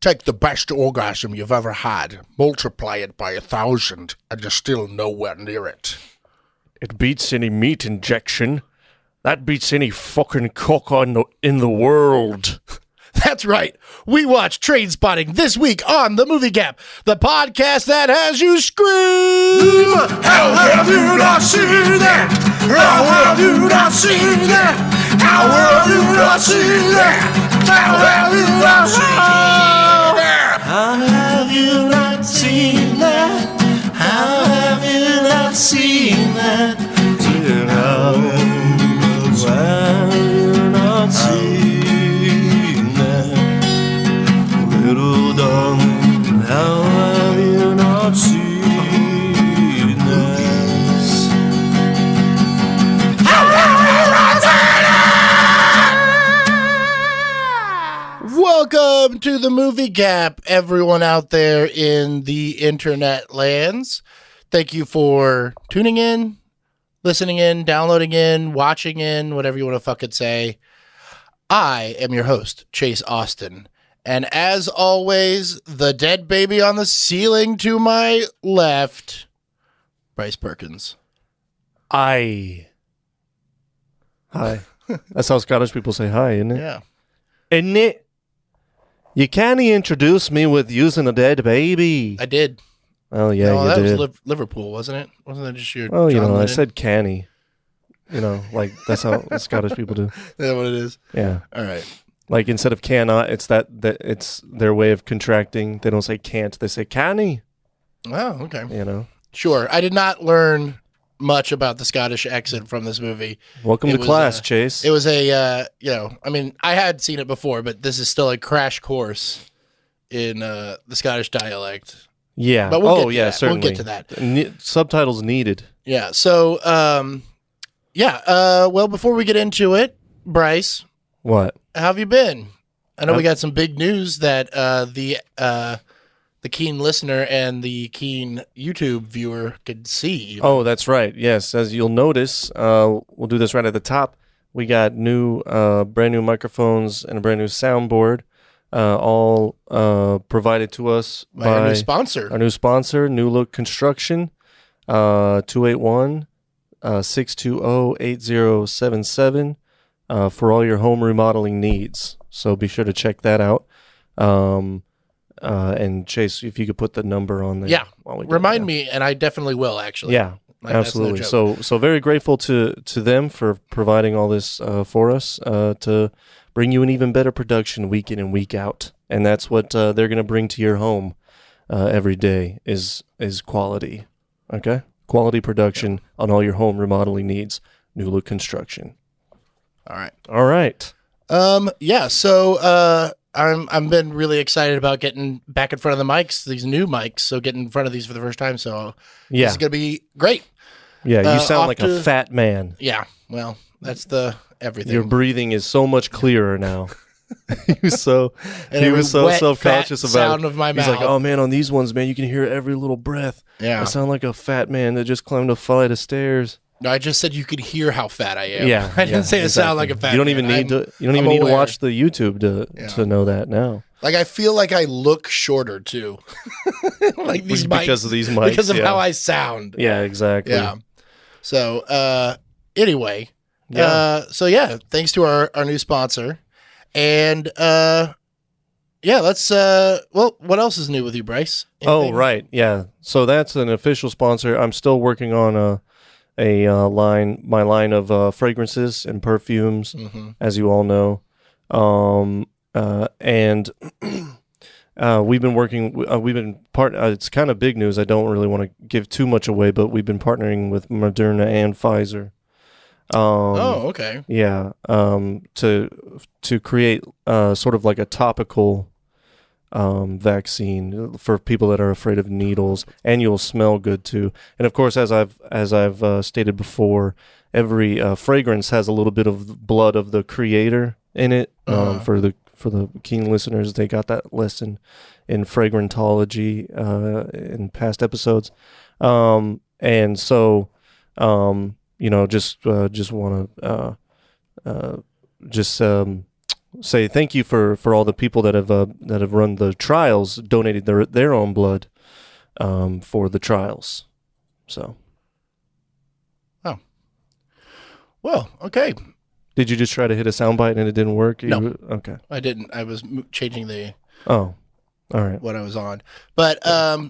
Take the best orgasm you've ever had, multiply it by 1,000, and you're still nowhere near it. It beats any meat injection. That beats any fucking cock in the world. That's right. We watched Trainspotting this week on The Movie Gap, the podcast that has you scream. How have you not seen that? How have you not seen that? How have you not seen that? How have you not seen that? How have you not seen that? How have you not seen that? How have you not seen that? Little darling, how have you not seen this? How have you not seen it? Welcome to The Movie Gap, everyone out there in the internet lands. Thank you for tuning in, listening in, downloading in, watching in, whatever you want to fucking say. I am your host, Chase Austin. And as always, the dead baby on the ceiling to my left, Bryce Perkins. Hi. That's how Scottish people say hi, isn't it? Yeah. Isn't it? You can't introduce me with using a dead baby. I did. Oh, yeah, no, you that did. was Liverpool, wasn't it? Wasn't that just your Oh, you John know, I Lennon? said canny. You know, like that's how Scottish people do. Is that what it is? Yeah. All right. Like instead of cannot, it's that it's their way of contracting. They don't say can't, they say canny. Oh, okay. You know. Sure. I did not learn much about the Scottish accent from this movie. Welcome It to was, class, Chase. It was a, I mean, I had seen it before, but this is still a crash course in the Scottish dialect. Yeah. But we'll get to that. Certainly. We'll get to that. Subtitles needed. Yeah. So, well, before we get into it, Bryce, What? how have you been? I know we got some big news that the keen listener and the keen YouTube viewer could see. Oh, that's right. Yes, as you'll notice, we'll do this right at the top. We got brand new microphones and a brand new soundboard, all provided to us by by our new sponsor. Our new sponsor, New Look Construction, 281-620-8077 for all your home remodeling needs. So be sure to check that out. And Chase, if you could put the number on there. Yeah, while we remind me, and I definitely will, actually. Yeah, Like, absolutely. that's no joke. So very grateful to them for providing all this for us to bring you an even better production week in and week out. And that's what they're going to bring to your home every day is quality. Okay? Quality production on all your home remodeling needs. New Look Construction. All right. All right. Yeah, so I'm been really excited about getting back in front of the mics, these new mics, so getting in front of these for the first time, so Yeah. this is going to be great. Yeah, you sound off like a fat man. Yeah, well, that's the everything. Your breathing is so much clearer now. he was so every wet, self-conscious fat about sound it. of my He's mouth. like, oh man, on these ones, man, you can hear every little breath. Yeah. I sound like a fat man that just climbed a flight of stairs. No, I just said you could hear how fat I am. Yeah, I didn't say I sound like a fat You don't man. even need to. You don't I'm even need to aware. watch the YouTube to know that now. Like, I feel like I look shorter, too. Like these mics. Because of these mics. Because of yeah. how I sound. Yeah, exactly. Yeah. So, anyway. Yeah. Thanks to our new sponsor. And, let's, what else is new with you, Bryce? Oh, right. Yeah. So that's an official sponsor. I'm still working on my line of fragrances and perfumes, as you all know. And we've been working, it's kind of big news. I don't really want to give too much away, but we've been partnering with Moderna and Pfizer. Okay. Yeah. To create sort of like a topical vaccine for people that are afraid of needles, and you'll smell good too. And of course, as I've stated before, every fragrance has a little bit of blood of the creator in it. For the keen listeners, they got that lesson in fragrantology in past episodes. And so just want to say thank you for all the people that have run the trials, donated their own blood for the trials. So, Well, okay. did you just try to hit a soundbite and it didn't work? No. Okay. I didn't. I was changing Oh, all right. what I was on. But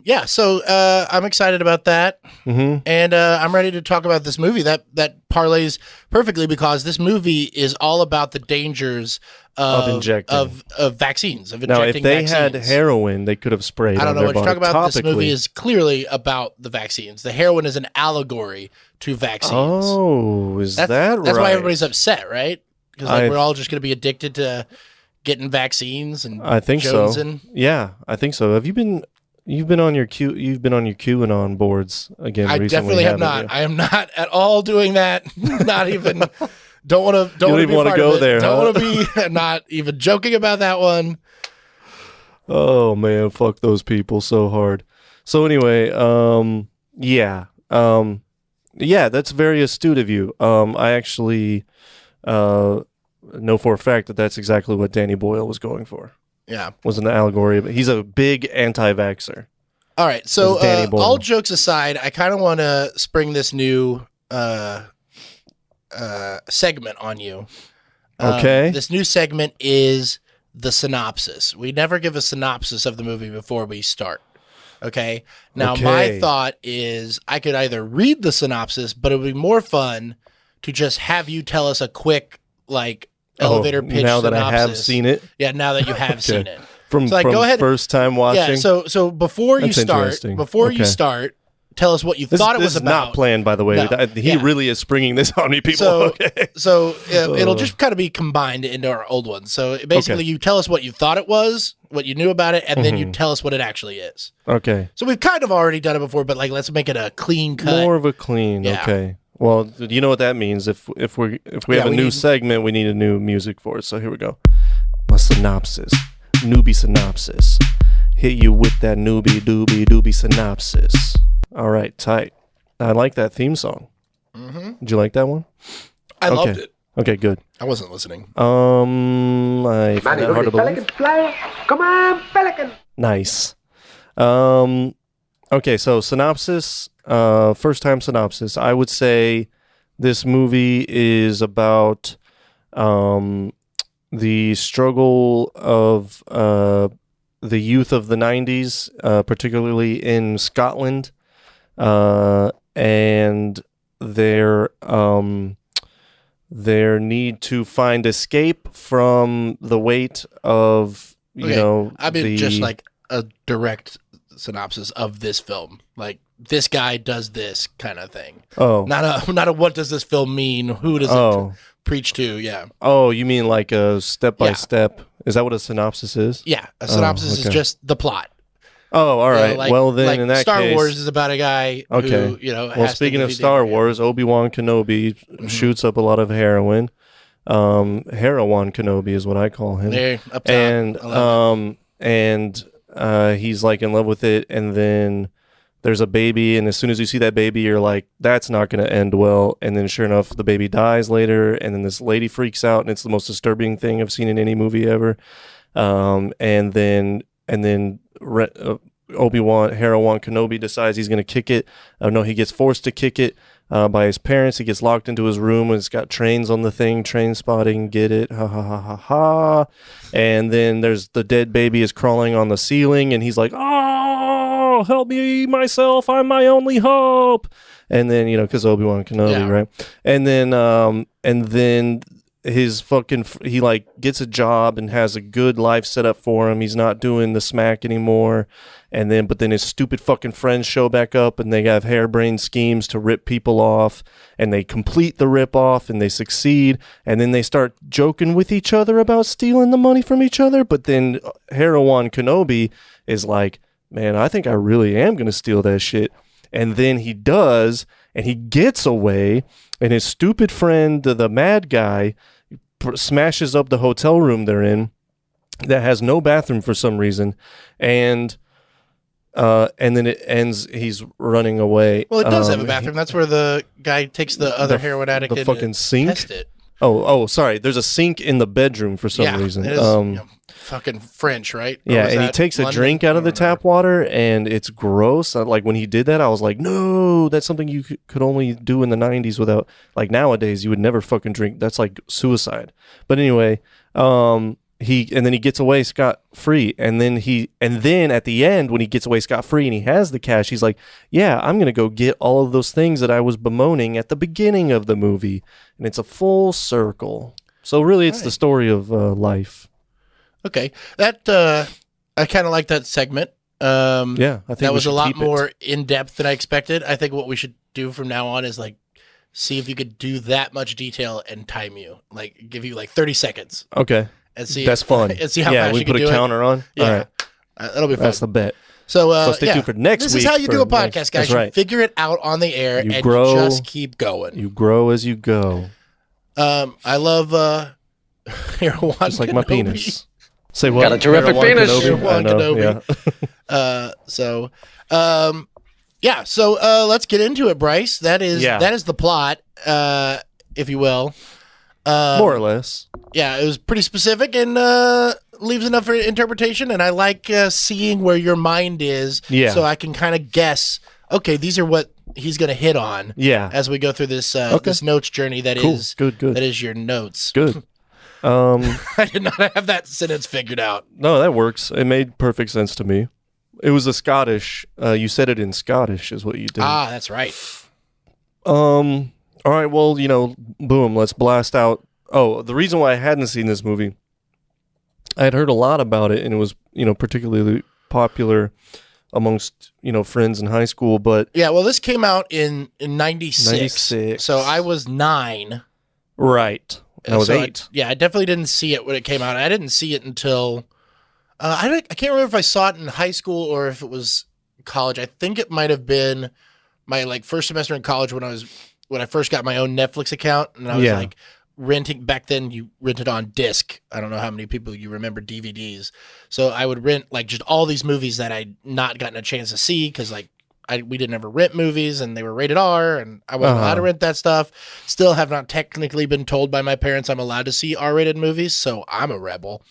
yeah, so I'm excited about that. Mm-hmm. And I'm ready to talk about this movie. That parlays perfectly because this movie is all about the dangers Of injecting. of vaccines, of Now, injecting if they vaccines. had heroin, they could have sprayed. I don't on know their what you're body. talking about. This Topically. movie is clearly about the vaccines. The heroin is an allegory to vaccines. Oh, is that right? That's why everybody's upset, right? Because I've- we're all just going to be addicted to getting vaccines and I think jonesing. so. Yeah, I think so. Have you been? You've been on your QAnon boards again I recently. definitely have haven't not. I am not at all doing that. Not even. Don't want to. don't even want to go there, Don't huh? want to be. Not even joking about that one. Oh man, fuck those people so hard. So anyway, yeah, that's very astute of you. I actually know for a fact that that's exactly what Danny Boyle was going for. Yeah. Was an allegory, but he's a big anti-vaxxer. All right. So It's Danny Boyle. all jokes aside, I kind of want to spring this new segment on you. Okay. This new segment is the synopsis. We never give a synopsis of the movie before we start. Okay. Now, my Okay. thought is I could either read the synopsis, but it would be more fun to just have you tell us a quick, elevator pitch Now that synopsis. I have seen it Yeah, now that you have seen it. from, So, from go ahead. first time watching. Yeah, so before you That's interesting. Okay. start, tell us what you this, thought it this was is about. not planned, by the way. No. He Yeah. really is springing this on me, people. So, Okay. it'll just kind of be combined into our old ones. So basically, you tell us what you thought it was, what you knew about it, and then you tell us what it actually is. Okay. So we've kind of already done it before, but let's make it a clean cut. More of a clean. Yeah. Okay. Well, you know what that means. If we have a we new need- segment, we need a new music for it. So here we go. My synopsis, newbie synopsis. Hit you with that doobie synopsis. All right, tight. I like that theme song. Mm-hmm. Did you like that one? I loved it. Okay, good. I wasn't listening. I find that hard to believe. Pelicans fly. Come on, Pelican. Nice. Okay, so synopsis, first time synopsis. I would say this movie is about the struggle of the youth of the 90s, particularly in Scotland, and their need to find escape from the weight of, I mean, just like a direct synopsis of this film. Like, this guy does this kind of thing. Oh. Not a what does this film mean? Who does it preach to? Yeah. Oh, you mean like a step by step? Is that what a synopsis is? Yeah. A synopsis is okay. just the plot. Oh, all right. Well, then in that Star case, Wars is about a guy who, Well, has speaking to of defeat Star the- Wars, Obi-Wan Kenobi shoots up a lot of heroin. Heroin Kenobi is what I call him. There, up top. And I love he's like in love with it, and then there's a baby, and as soon as you see that baby, you're like, that's not going to end well. And then sure enough, the baby dies later, and then this lady freaks out, and it's the most disturbing thing I've seen in any movie ever. And then Obi-Wan Kenobi decides he's going to kick it. No, he gets forced to kick it by his parents. He gets locked into his room, and it's got trains on the thing. Trainspotting, get it? Ha ha ha ha ha. And then there's the dead baby is crawling on the ceiling, and he's like, "Oh, help me, myself! I'm my only hope." And then because Obi-Wan Kenobi, Yeah. right? And then his fucking he like gets a job and has a good life set up for him. He's not doing the smack anymore. But then his stupid fucking friends show back up, and they have harebrained schemes to rip people off, and they complete the rip off, and they succeed, and then they start joking with each other about stealing the money from each other. But then Heroin Kenobi is like, man, I think I really am going to steal that shit. And then he does, and he gets away, and his stupid friend, the mad guy, smashes up the hotel room they're in that has no bathroom for some reason, and then it ends. He's running away. Well, it does have a bathroom. That's where the guy takes the other heroin addict the in fucking to sink? test it. Sorry. There's a sink in the bedroom for some reason. It is, fucking French, right? Yeah, and he takes a drink out of the tap water, and it's gross. Like, when he did that, I was like, no, that's something you could only do in the 90s without, like, nowadays, you would never fucking drink. That's like suicide. But anyway, then he gets away scot-free, and then at the end, when he gets away scot-free and he has the cash, he's like, yeah, I'm going to go get all of those things that I was bemoaning at the beginning of the movie. And it's a full circle. So really, it's the story of life. Okay, that I kind of like that segment. I think that was a lot more in depth than I expected. I think what we should do from now on is like see if you could do that much detail and time you, like give you like 30 seconds. Okay, and see that's fun. And see how fast we you put can a do counter on. Yeah, all right, that'll be fun. That's the bet. So stay tuned for next week. This is how you do a podcast, guys. That's You right. figure it out on the air, You and grow, you just keep going. You grow as you go. I love just like my penis. Say what? Got a terrific penis. So let's get into it, Bryce. That is the plot, if you will. More or less. Yeah, it was pretty specific and leaves enough for interpretation, and I like seeing where your mind is so I can kind of guess, okay, these are what he's going to hit on as we go through this this notes journey that is good. That is your notes. Good. I did not have that sentence figured out. No, that works. It made perfect sense to me. It was a Scottish. You said it in Scottish is what you did. Ah, that's right. All right, well, boom, let's blast out. Oh, the reason why I hadn't seen this movie, I had heard a lot about it, and it was, particularly popular amongst, friends in high school, but... Yeah, well, this came out in 96. 96. So I was 9. Right. I was 8. I definitely didn't see it when it came out. I didn't see it until... I can't remember if I saw it in high school or if it was college. I think it might have been my first semester in college when I first got my own Netflix account, and I was renting. Back then, you rented on disc. I don't know how many people you remember DVDs. So I would rent just all these movies that I'd not gotten a chance to see because we didn't ever rent movies and they were rated R, and I wasn't allowed to rent that stuff. Still have not technically been told by my parents I'm allowed to see R-rated movies, so I'm a rebel.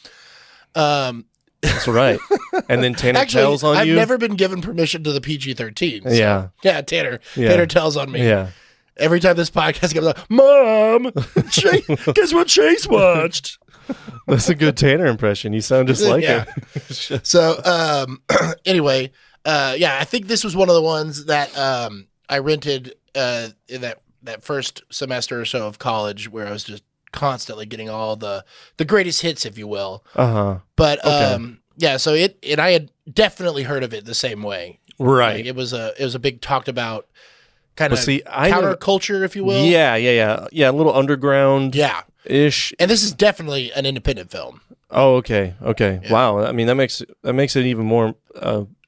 That's right. And then Tanner Actually, tells on you. I've never been given permission to the PG-13. So. Yeah. Yeah, Tanner. Yeah. Tanner tells on me. Yeah. Every time this podcast comes up, Mom, guess what Chase watched? That's a good Tanner impression. You sound just like him. So, anyway, I think this was one of the ones that I rented in that first semester or so of college, where I was just constantly getting all the greatest hits, if you will. But so I had definitely heard of it the same way. Right. It was a big talked about kind of I counterculture, if you will. Yeah. A little underground. Ish. And this is definitely an independent film. Oh, okay. Yeah. Wow. I mean, that makes it even more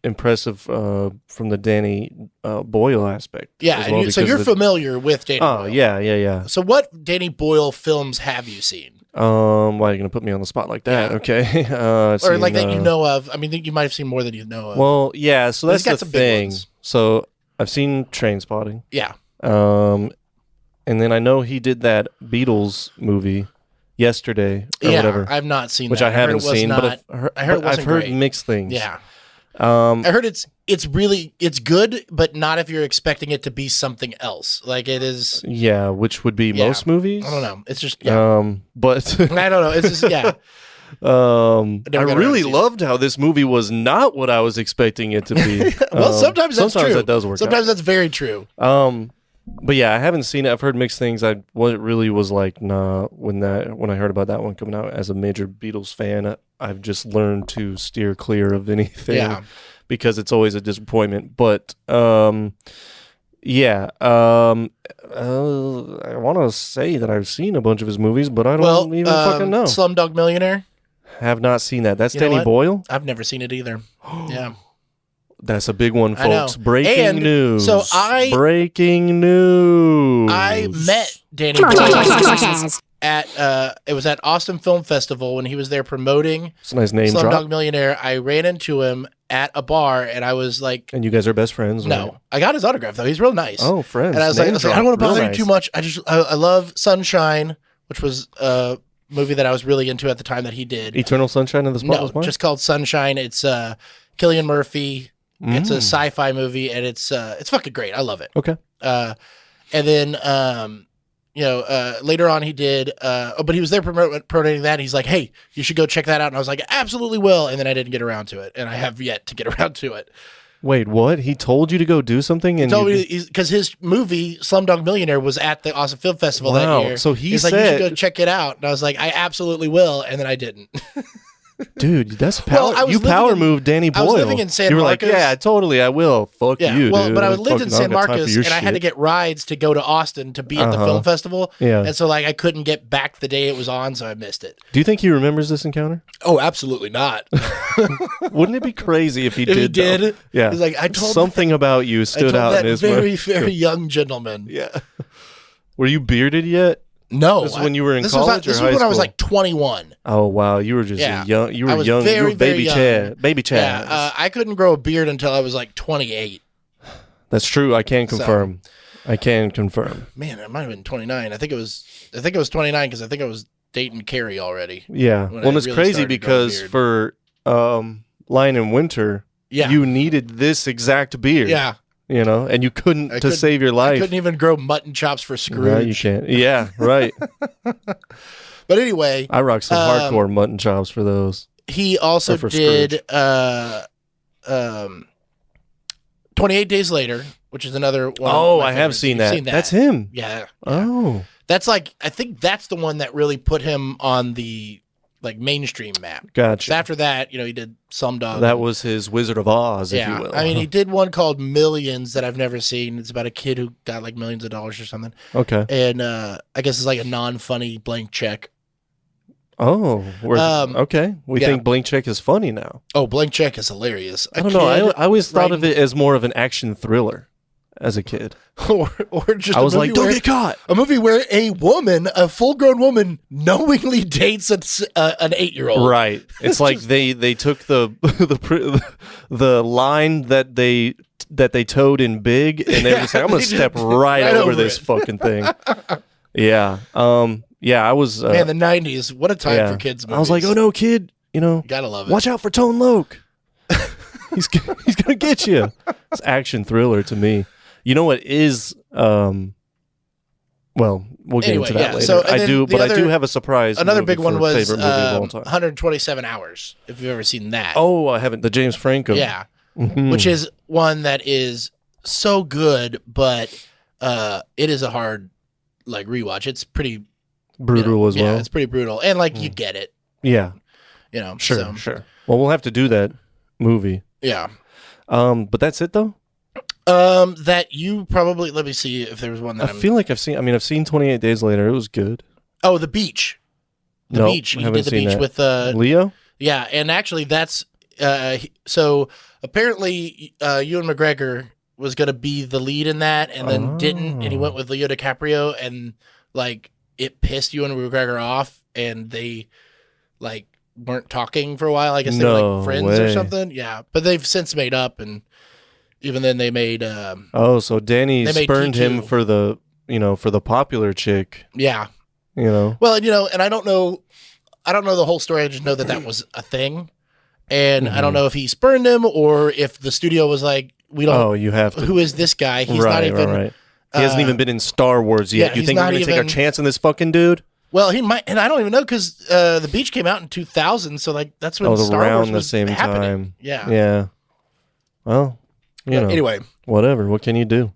impressive from the Danny Boyle aspect. Yeah, well, so you're familiar with Danny Boyle. Oh, yeah. So what Danny Boyle films have you seen? Why are you going to put me on the spot like that? Yeah. Okay. Or that you know of. I mean, you might have seen more than you know of. Well, yeah, so that's the thing. So I've seen Trainspotting. Yeah. And then I know he did that Beatles movie yesterday or whatever. I've not seen which that. I haven't seen, but I've heard mixed things. Yeah. I heard it's good, but not if you're expecting it to be something else. Like it is. Yeah, which would be most movies. I don't know. It's just but I don't know. It's just I really loved how this movie was not what I was expecting it to be. Well, sometimes that's true. That does work. Sometimes that's very true. But yeah, I haven't seen it. I've heard mixed things. What it really was like, when I heard about that one coming out as a major Beatles fan, I've just learned to steer clear of anything because it's always a disappointment. But I want to say that I've seen a bunch of his movies, but I don't even fucking know. Slumdog Millionaire? Have not seen that. That's Danny Boyle? I've never seen it either. Yeah. That's a big one, folks. Breaking news. So Breaking news. I met Danny Boyle at it was at Austin Film Festival when he was there promoting it's a nice name Slumdog drop. Millionaire. I ran into him at a bar and I was like, and you guys are best friends? No. Right? I got his autograph though. He's real nice. Oh, friends. And I was like, I don't want to bother you too much. I love Sunshine, which was a movie that I was really into at the time that he did. Eternal Sunshine of the Spotless Mind? Just called Sunshine. It's Cillian Murphy. It's a sci-fi movie, and it's fucking great. I love it. Okay. And then later on he did, but he was there promoting that. He's like, hey, you should go check that out. And I was like, absolutely will. And then I didn't get around to it, and I have yet to get around to it. Wait, what? He told you to go do something? And he told me because his movie Slumdog Millionaire was at the Awesome Film Festival that year. So he's like, you should go check it out. And I was like, I absolutely will. And then I didn't. Dude, that's power. Well, you power moved Danny Boyle. I was living in San You were Marcos. like, yeah, totally, I will. Fuck you, well, dude. but I lived in San Marcos, and I had to shit. get rides to go to Austin to be at the film festival. Yeah. And so, like, I couldn't get back the day it was on, so I missed it. Do you think he remembers this encounter? Oh, absolutely not. Wouldn't it be crazy if he If did? he did, though? Yeah. he's like, I told something about you I stood told out that in his very, very young gentleman. Yeah. Were you bearded yet? No, This is when you were in this college was or high when I was school? like 21. Oh wow, you were just young. You were young. Very, you were baby very Chad. Baby Chad. Yeah, I couldn't grow a beard until I was like 28. That's true. I can confirm. I can confirm. Man, I might have been 29. I think it was 29 because I think I was dating Carrie already. Yeah. when Well, I it's really crazy started because growing for Lion in Winter, Yeah. you needed this exact beard. Yeah. You know, and you couldn't to save your life. I couldn't even grow mutton chops for Scrooge. No, you can't. Yeah, right. But anyway, I rock some hardcore mutton chops for those. he also for did 28 Days Later, which is another one. Oh, of my I have favorites. seen You've that. That's him. Yeah. Oh. That's like, I think that's the one that really put him on the like mainstream map. Gotcha. So after that, he did Slumdog. That was his Wizard of Oz, if you will. I mean, he did one called Millions that I've never seen. It's about a kid who got like millions of dollars or something. Okay. And I guess it's like a non-funny blank check. Oh, okay. We think Blank Check is funny now. Oh, Blank Check is hilarious. I don't know. I always thought of it as more of an action thriller as a kid. or just I was like, don't get caught. A movie where a full-grown woman, knowingly dates an 8-year-old. Right. It's like they took the line that they towed in Big, and they were just like, I'm going to step right over this fucking thing. Yeah. Yeah, I was... Man, the 90s, what a time for kids movies. I was like, oh no, kid, gotta love it. Watch out for Tone Loc. He's going to get you. It's action thriller to me. You know what is... well, we'll get into that later. So, I do have a surprise. Another big one was favorite movie of all time. 127 Hours, if you've ever seen that. Oh, I haven't. The James Franco. Yeah. Which is one that is so good, but it is a hard rewatch. It's pretty brutal as well. Yeah, it's pretty brutal. And you get it. Yeah. Sure. Well, we'll have to do that movie. Yeah. But that's it though? That you probably, let me see if there was one that I feel like I've seen 28 Days Later. It was good. Oh, The Beach. The Beach. He did The Beach with Leo? Yeah, and actually that's so apparently Ewan McGregor was going to be the lead in that and then didn't, and he went with Leo DiCaprio, and it pissed Ewan McGregor off, and they weren't talking for a while. I guess they were friends or something. Yeah, but they've since made up, and even then they made so Danny spurned him for the popular chick. Yeah. Well, and I don't know the whole story. I just know that was a thing. And I don't know if he spurned him or if the studio was like, we don't. Oh, you have to. Who is this guy? He's not even. Right. He hasn't even been in Star Wars yet. Yeah, you think we're going to take our chance on this fucking dude? Well, he might, and I don't even know because The Beach came out in 2000, so that's when Star around Wars the was same happening. time. Yeah. Yeah. Well, Anyway, whatever. What can you do?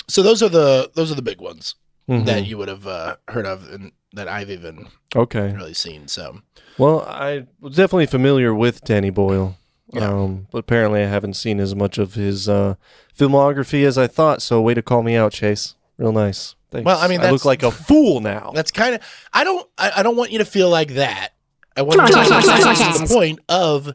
So those are the big ones that you would have heard of and that I've even really seen. So, well, I was definitely familiar with Danny Boyle. Yeah. But apparently I haven't seen as much of his filmography as I thought. So way to call me out, Chase. Real nice. Thanks. Well, I mean, I look like a fool now. That's kind of. I don't want you to feel like that. I want you to the point of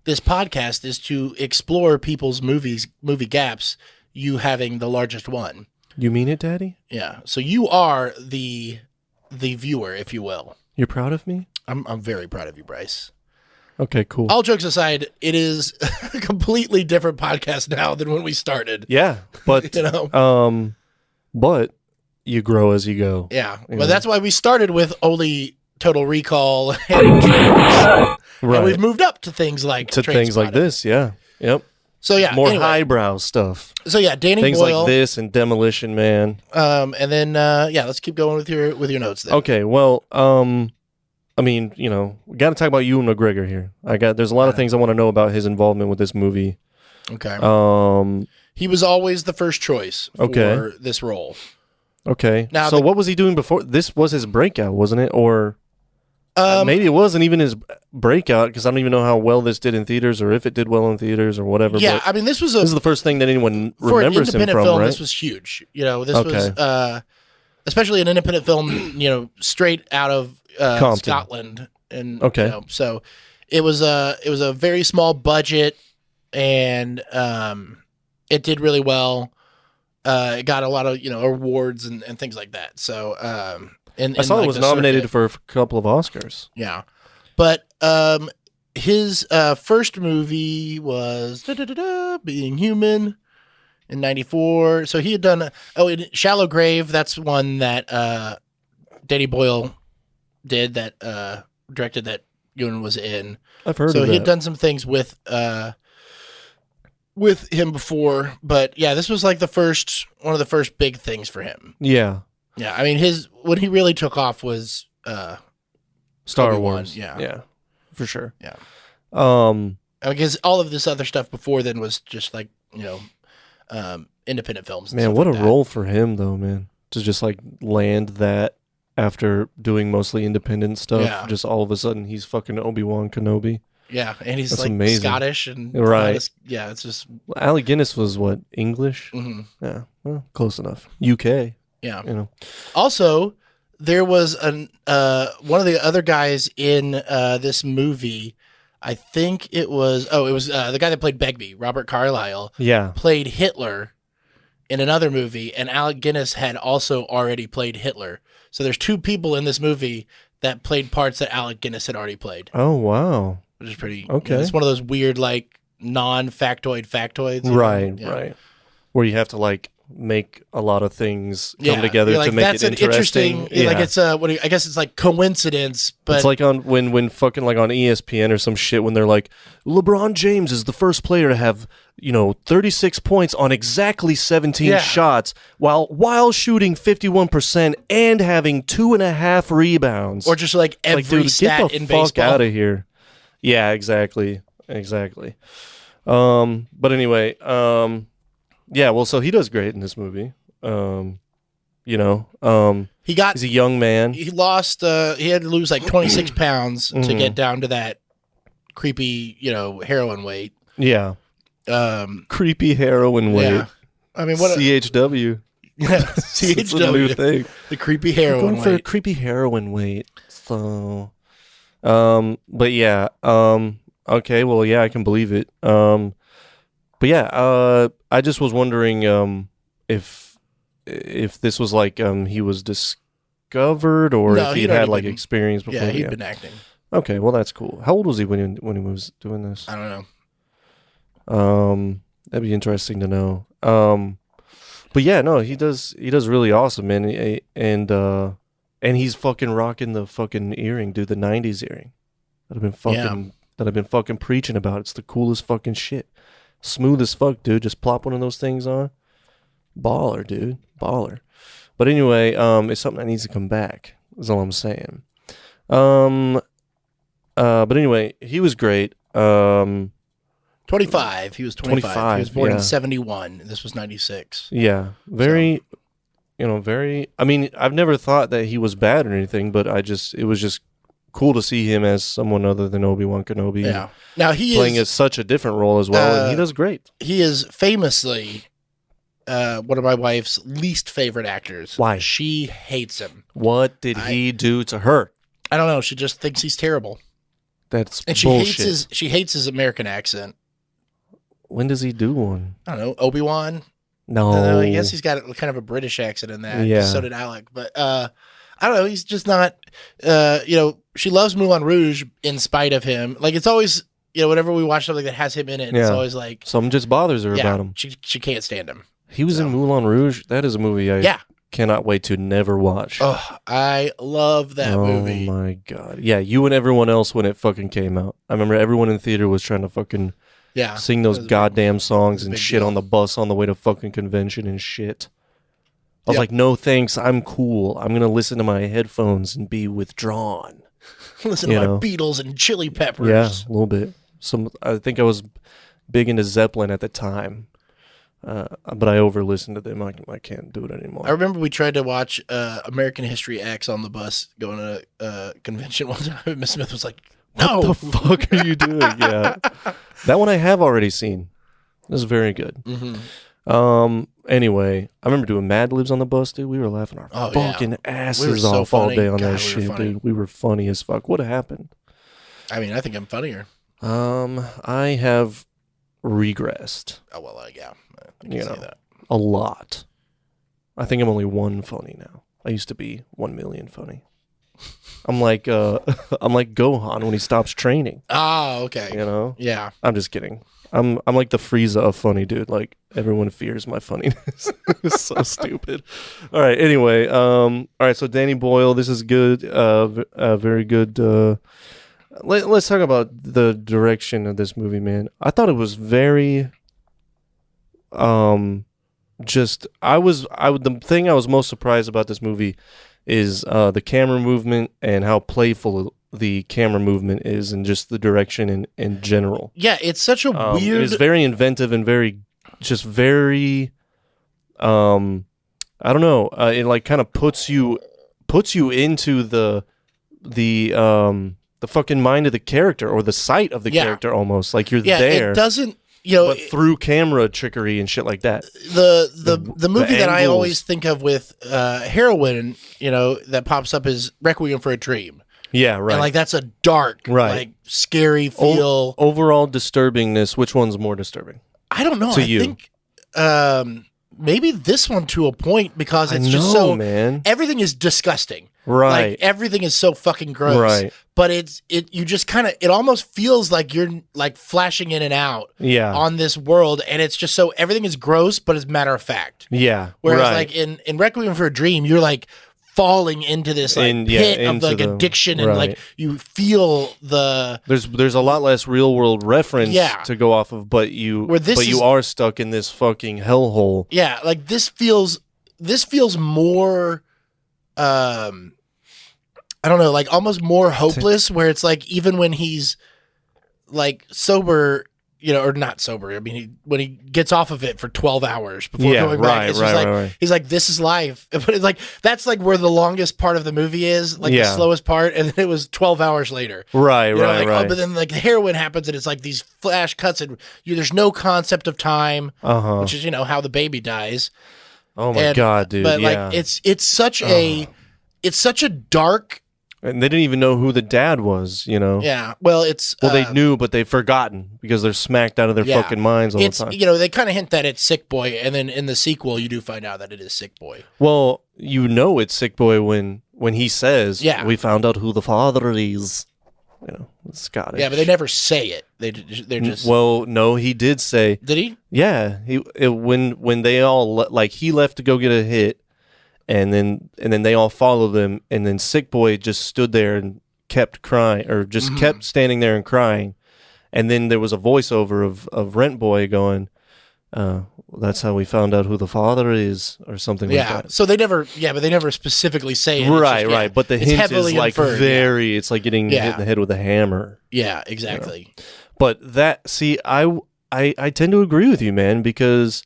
this podcast is to explore people's movie gaps. You having the largest one. You mean it, Daddy? Yeah. So you are the viewer, if you will. You're proud of me? I'm very proud of you, Bryce. Okay, cool. All jokes aside, it is a completely different podcast now than when we started. Yeah, but but you grow as you go. Yeah. You Well, know? that's why we started with only Total Recall and Dreams. Right. And we've moved up to things like to things like Trainspotting. this. Yeah. Yep. So yeah, More anyway. highbrow stuff. So yeah, Danny Things Boyle. like this and Demolition Man. And then let's keep going with your notes then. Okay, well, I mean, we got to talk about Ewan McGregor here. There's a lot of things I want to know about his involvement with this movie. Okay. He was always the first choice for this role. Okay. Now so what was he doing before? This was his breakout, wasn't it? Or maybe it wasn't even his breakout because I don't even know how well this did in theaters or if it did well in theaters or whatever. Yeah, but I mean, this is the first thing that anyone for remembers an independent him from, film. right? This was huge. This was especially an independent film. Straight out of Scotland, and so it was a very small budget, and it did really well. It got a lot of awards and things like that. So I saw it was nominated for a couple of Oscars. Yeah, but his first movie was Being Human in '94. So he had done Shallow Grave. That's one that Danny Boyle did, that directed, that Ewan was in. I've heard of So that. he had done some things with him before, but yeah, this was like one of the first big things for him. Yeah. Yeah, I mean, when he really took off was Star Obi-Wan, Wars. yeah. Yeah. For sure. Yeah. Because all of this other stuff before then was just like, independent films. And man, stuff what like a that. role for him though, man. To just like land that after doing mostly independent stuff. Yeah. Just all of a sudden he's fucking Obi-Wan Kenobi. Yeah, and he's That's like amazing. Scottish and Right. Yeah, it's just Alec Guinness was what, English? mhm. Yeah, well, close enough. UK, Yeah. Also, there was one of the other guys in this movie. I think it was the guy that played Begbie, Robert Carlyle, Yeah. played Hitler in another movie, and Alec Guinness had also already played Hitler. So there's two people in this movie that played parts that Alec Guinness had already played, Oh wow. which is pretty Okay. it's one of those weird like non-factoid factoids. Right, Yeah. right. Where you have to like make a lot of things come together You're like, to make that's it an interesting. interesting. Like it's I guess it's like coincidence, but it's like on when fucking like on ESPN or some shit when they're like LeBron James is the first player to have 36 points on exactly 17 shots while shooting 51% and having 2.5 rebounds. or just like every dude, stat get the in fuck baseball. out of here. Yeah, exactly. But anyway, yeah. Well, so he does great in this movie. He's a young man. He lost. He had to lose like 26 pounds to Mhm. get down to that creepy, heroin weight. Yeah. Creepy heroin weight. Yeah. I mean, what? CHW. It's a new CHW, thing. the creepy I'm heroin going for a weight. creepy heroin weight. So, but yeah. Okay. Well, yeah, I can believe it. But yeah. I just was wondering, if this was like, he was discovered or No, if he'd he'd had already like been- experience before. Yeah, he'd been acting. Okay. Well, that's cool. How old was he when he was doing this? I don't know. That'd be interesting to know. But yeah, no, he does really awesome, man. And he's fucking rocking the fucking earring, dude, the 90s earring. That I've been fucking preaching about. It's the coolest fucking shit. Smooth as fuck, dude. Just plop one of those things on. Baller, dude. Baller. But anyway, it's something that needs to come back. Is all I'm saying. But anyway, he was great. 25. He was 25. He was born yeah. in 71. This was 96. Yeah, very, very. I mean, I've never thought that he was bad or anything, but it was just cool to see him as someone other than Obi-Wan Kenobi. Yeah. Now he playing is such a different role as well, and he does great. He is famously one of my wife's least favorite actors. Why? She hates him. What did he do to her? I don't know. She just thinks he's terrible, That's and she bullshit. hates his American accent. When does he do one? I don't know. Obi-Wan. No, I guess he's got kind of a British accent in that. Yeah. So did Alec. But I don't know. He's just not. She loves Moulin Rouge in spite of him. Like it's always, whenever we watch something that has him in it, it's Yeah. always like, something just bothers her yeah, about him. she can't stand him. He was in Moulin Rouge. That is a movie I Yeah. cannot wait to never watch. Oh, I love that movie. Oh my god. Yeah, you and everyone else when it fucking came out. I remember everyone in the theater was trying to fucking Yeah, sing those it was a goddamn songs and big shit deal. on the bus on the way to fucking convention and shit. I was Yep. like, no thanks, I'm cool. I'm gonna listen to my headphones and be withdrawn. Listen You to my know. Beatles and Chili Peppers. Yeah, a little bit. I think I was big into Zeppelin at the time. But I over listened to them. I can't do it anymore. I remember we tried to watch American History X on the bus going to a convention one time. Miss Smith was like, "No, What the fuck are you doing?" Yeah, that one I have already seen. It was very good. Mm-hmm. Anyway, I remember doing Mad Libs on the bus, dude. We were laughing our Oh, yeah. fucking We were asses so off all funny. day on God, we that were shit, funny. dude. We were funny as fuck. What happened? I mean, I think I'm funnier." I have regressed Oh well, yeah, I can You say know. that. a lot. I think I'm only one funny now. I used to be 1 million funny. I'm like I'm like Gohan when he stops training. Oh, okay. You know? Yeah. I'm just kidding. I'm like the Frieza of funny, dude. Like everyone fears my funniness. It's so stupid. All right. Anyway, all right. So Danny Boyle, this is good. Very good. Let's talk about the direction of this movie, man. I thought it was very. The thing I was most surprised about this movie is the camera movement and how playful the camera movement is, and just the direction in general. Yeah, it's such a weird. It's very inventive and very I don't know. It like kind of puts you into the fucking mind of the character, or the sight of the Yeah. character, almost like you're yeah, there. it doesn't. You know, but through camera trickery and shit like that. the movie that I angles. always think of with heroin, you know, that pops up is Requiem for a Dream. Yeah, right. And like that's a dark, Right. like scary feel. Overall disturbingness. Which one's more disturbing? I don't know. to I you. think maybe this one to a point, because it's I just know, so man. everything is disgusting. Right. Like everything is so fucking gross. Right. But you just kind of, it almost feels like you're like flashing in and out Yeah. on this world, and it's just so everything is gross, but it's matter of fact. Yeah. Whereas right. like in Requiem for a Dream, you're like falling into this like pit of into like the- addiction, and right. like you feel the There's a lot less real world reference Yeah. to go off of, but you Where this you is- are stuck in this fucking hellhole. yeah, like this feels more I don't know, like almost more hopeless, where it's like even when he's like sober, you know, or not sober. I mean, when he gets off of it for 12 hours before Yeah, going back, right, it's just right, like right. he's like, this is life. But it's like that's like where the longest part of the movie is, like the Yeah. slowest part, and then it was 12 hours later. Right, You know, right, like, right. Oh, but then like the heroin happens, and it's like these flash cuts, and there's no concept of time, Uh-huh. which is, you know, how the baby dies. Oh my And- god, dude. But yeah. like it's such a dark. And they didn't even know who the dad was, you know? Yeah. Well, it's Well, they knew, but they've forgotten because they're smacked out of their Yeah. fucking minds all it's the time. you know, they kind of hint that it's Sick Boy, and then in the sequel you do find out that it is Sick Boy. Well, you know it's Sick Boy when he says, Yeah. we found out who the father is. You know, it's Scottish. Yeah, but they never say it. They're just. Well, no, he did say, Did he? yeah. When they all like he left to go get a hit, and then they all followed him, and then Sick Boy just stood there and kept crying, or just kept standing there and crying, and then there was a voiceover of Rent Boy going, "That's how we found out who the father is," or something like Yeah. that. So they never. Yeah, but they never specifically say it. It's Right, just, yeah, right. But the it's hint heavily is like inferred, very. It's like getting Yeah. hit in the head with a hammer. Yeah, exactly. But that, see, I tend to agree with you, man, because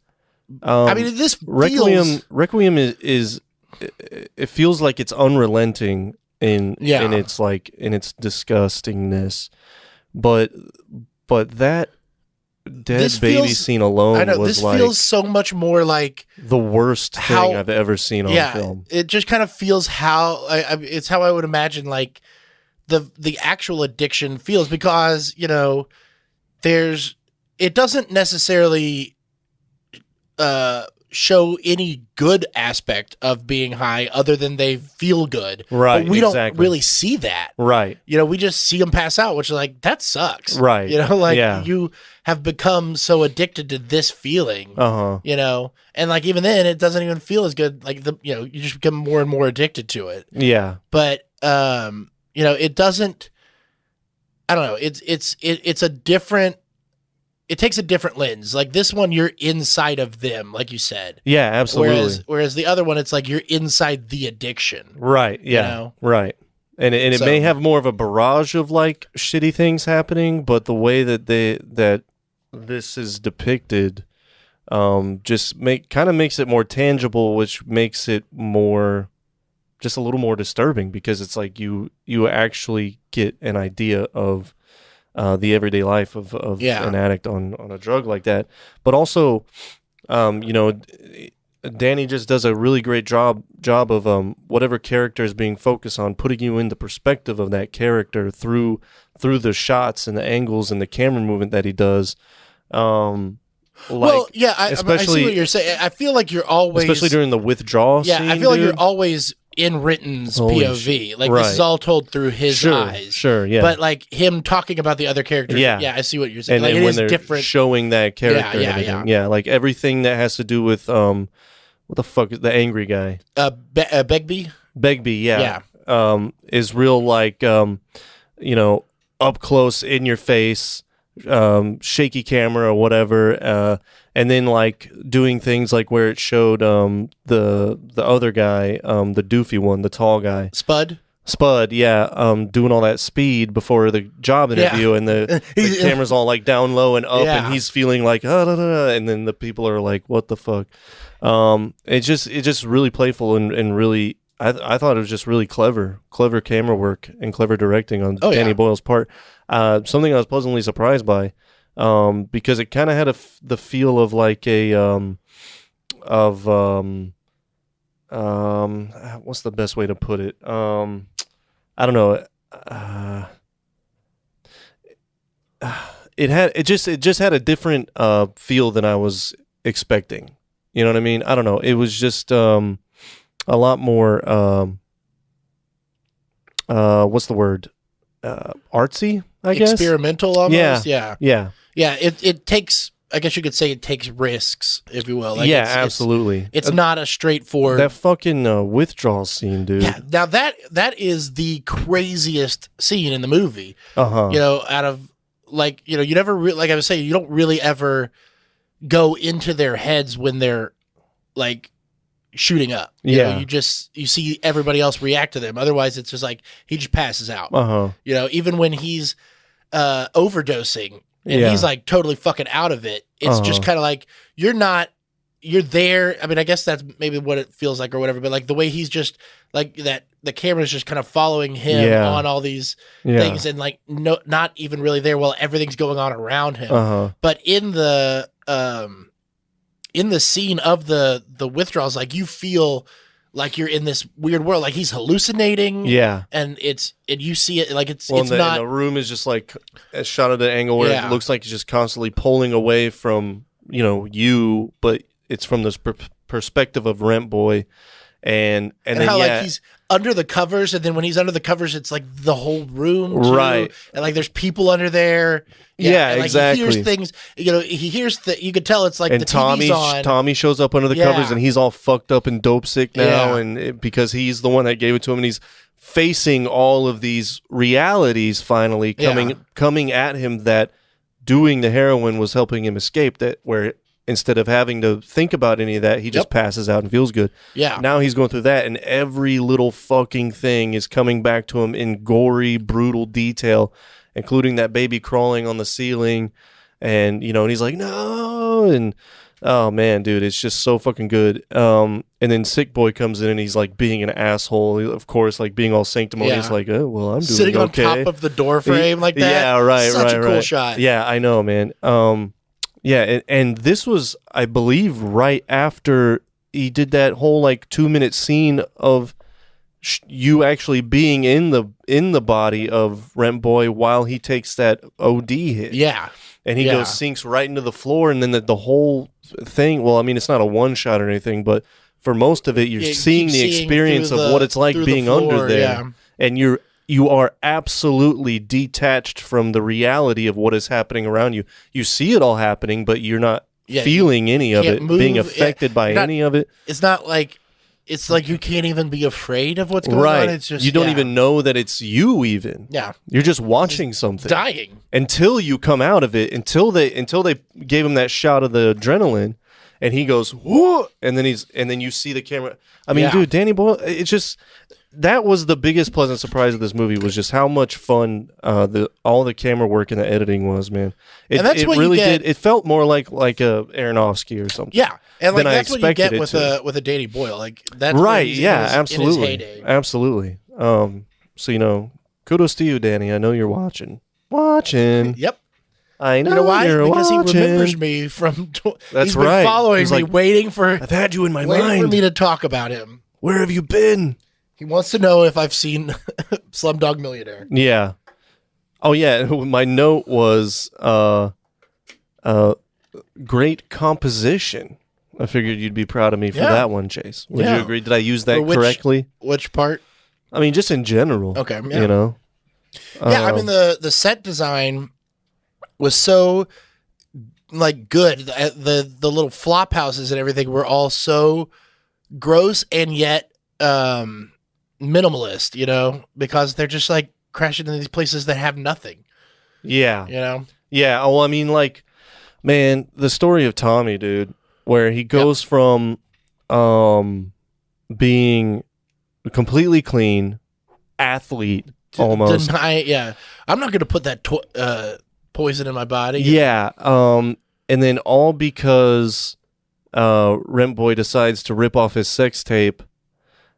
I mean, this feels. Requiem is it feels like it's unrelenting in Yeah. its like in its disgustingness, but that dead This baby feels- scene alone I know was this like feels so much more like. the worst how- thing I've ever seen on Yeah, film. it just kind of feels how it's how I would imagine like the actual addiction feels, because you know it doesn't necessarily show any good aspect of being high other than they feel good. Right, But we don't exactly. really see that. Right. You know, we just see them pass out, which is like, that sucks. Right. You know, like Yeah. you have become so addicted to this feeling, Uh-huh. you know, and like even then it doesn't even feel as good. Like you just become more and more addicted to it. Yeah. But it doesn't. I don't know. It's a different. It takes a different lens. Like this one, you're inside of them, like you said. Yeah, absolutely. Whereas the other one, it's like you're inside the addiction. Right. Yeah. You know? Right. And it So- may have more of a barrage of like shitty things happening, but the way that this is depicted, just makes it more tangible, which makes it just a little more disturbing because it's like you actually get an idea of the everyday life of an addict on a drug like that. But also, Danny just does a really great job of whatever character is being focused on, putting you in the perspective of that character through the shots and the angles and the camera movement that he does. I see what you're saying. I feel like you're always, especially during the withdrawal scene. I feel like dude. you're always in Ritten's Holy POV. Like right. this is all told through his eyes. Sure, yeah. But like him talking about the other characters. Yeah. I see what you're saying. And like then it when is they're different. showing that character, and everything. Yeah, like everything that has to do with what the fuck is the angry guy? Begbie. Begbie, yeah. Is real like up close in your face, shaky camera or whatever, and then like doing things like where it showed the other guy, the doofy one, the tall guy, Spud, yeah, doing all that speed before the job interview, and the camera's all like down low and up, and he's feeling like and then the people are like, what the fuck? It's just really playful and really. I thought it was just really clever camera work and clever directing on Danny Boyle's part. Something I was pleasantly surprised by, because it kind of had the feel of like what's the best way to put it? I don't know. It just had a different feel than I was expecting. You know what I mean? I don't know. It was just a lot more what's the word? Artsy, I guess. Experimental almost. Yeah. It takes, I guess you could say, it takes risks, if you will. Like absolutely. It's not a straightforward. That fucking withdrawal scene, dude. Yeah. Now that is the craziest scene in the movie. Out of you never like I was saying, you don't really ever go into their heads when they're like shooting up. You see everybody else react to them. Otherwise, it's just like he just passes out. Even when he's overdosing and he's like totally fucking out of it, it's just kind of like you're there. I mean, I guess that's maybe what it feels like or whatever, but like the way he's just like that, the camera's just kind of following him on all these things and like not even really there while everything's going on around him. But in the scene of the withdrawals, like you feel like you're in this weird world, like he's hallucinating. And you see it like it's not. And the room is just like shot at an angle where it looks like he's just constantly pulling away from you, but it's from this perspective of Rent Boy, and then how like he's under the covers, and then when he's under the covers, it's like the whole room, too. Right? And like there's people under there. And, like, exactly. He hears things. He hears that. You could tell it's like and the TV's on. Tommy shows up under the covers, and he's all fucked up and dope sick now, because he's the one that gave it to him, and he's facing all of these realities finally coming at him that doing the heroin was helping him escape. That where instead of having to think about any of that, he just passes out and feels good. Now he's going through that, and every little fucking thing is coming back to him in gory, brutal detail, including that baby crawling on the ceiling, and and he's like, no, and oh man, dude, it's just so fucking good. And then Sick Boy comes in and he's like being an asshole, of course, like being all sanctimonious, like, oh well, I'm doing sitting okay. on top of the door frame like that. Yeah, right, Such right, a cool right. shot. Yeah, I know, man. And this was, I believe, right after he did that whole like 2-minute scene of you actually being in the body of Rent Boy while he takes that OD hit. And he goes sinks right into the floor, and then the whole thing. Well, I mean, it's not a one shot or anything, but for most of it, you're seeing the experience of what it's like being under there, and you're you are absolutely detached from the reality of what is happening around you. You see it all happening, but you're not feeling any of it, being affected by any of it. It's not like it's like you can't even be afraid of what's going on. It's just you don't even know that it's you. Even you're just watching something dying until you come out of it. Until they gave him that shot of the adrenaline, and he goes whoa, and then you see the camera. I mean, dude, Danny Boyle. It's just. That was the biggest pleasant surprise of this movie, was just how much fun all the camera work and the editing was, man. It really did. It felt more like a Aronofsky or something. Yeah, and like that's what you get with a Danny Boyle, like that's right. Yeah, absolutely, in his heyday. Absolutely. So kudos to you, Danny. I know you're watching. Yep. I know. You know why? You're because watching. He remembers me from. That's he's been right. Following he's me, like, waiting for. I've had you in my waiting mind. for me to talk about him. Where have you been? He wants to know if I've seen Slumdog Millionaire. Yeah. Oh yeah. My note was great composition. I figured you'd be proud of me for that one, Chase. Would you agree? Did I use that correctly? Which part? I mean, just in general. Okay. Yeah. You know. Yeah. I mean, the set design was so like good. The little flop houses and everything were all so gross and yet minimalist, you know, because they're just like crashing in these places that have nothing. Yeah. You know? Yeah. Oh, I mean, like, man, the story of Tommy, dude, where he goes from being completely clean, athlete, almost. I'm not going to put that poison in my body. Yeah. And then all because Rent Boy decides to rip off his sex tape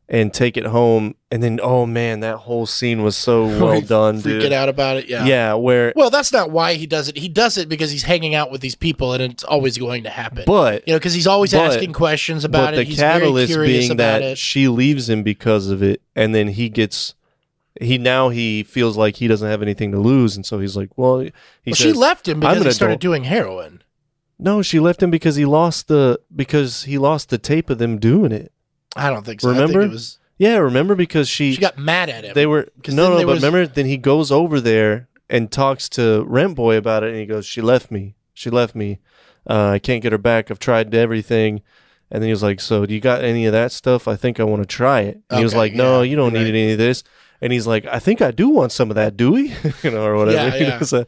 and take it home, and then man, that whole scene was so well done, dude. Freaking out about it, Well, that's not why he does it. He does it because he's hanging out with these people, and it's always going to happen. But because he's always asking questions about it. The he's catalyst very curious being about that it. she leaves him because of it, and then he feels like he doesn't have anything to lose, and so he's like, she left him because he started doing heroin. No, she left him because he lost the tape of them doing it. I don't think so. Remember? I think it was, remember because she got mad at him. They were remember then he goes over there and talks to Rent Boy about it, and he goes, She left me. I can't get her back. I've tried everything. And then he was like, So do you got any of that stuff? I think I want to try it. And he was like, No, you don't need any of this. And he's like, I think I do want some of that, do we? Or whatever. Yeah.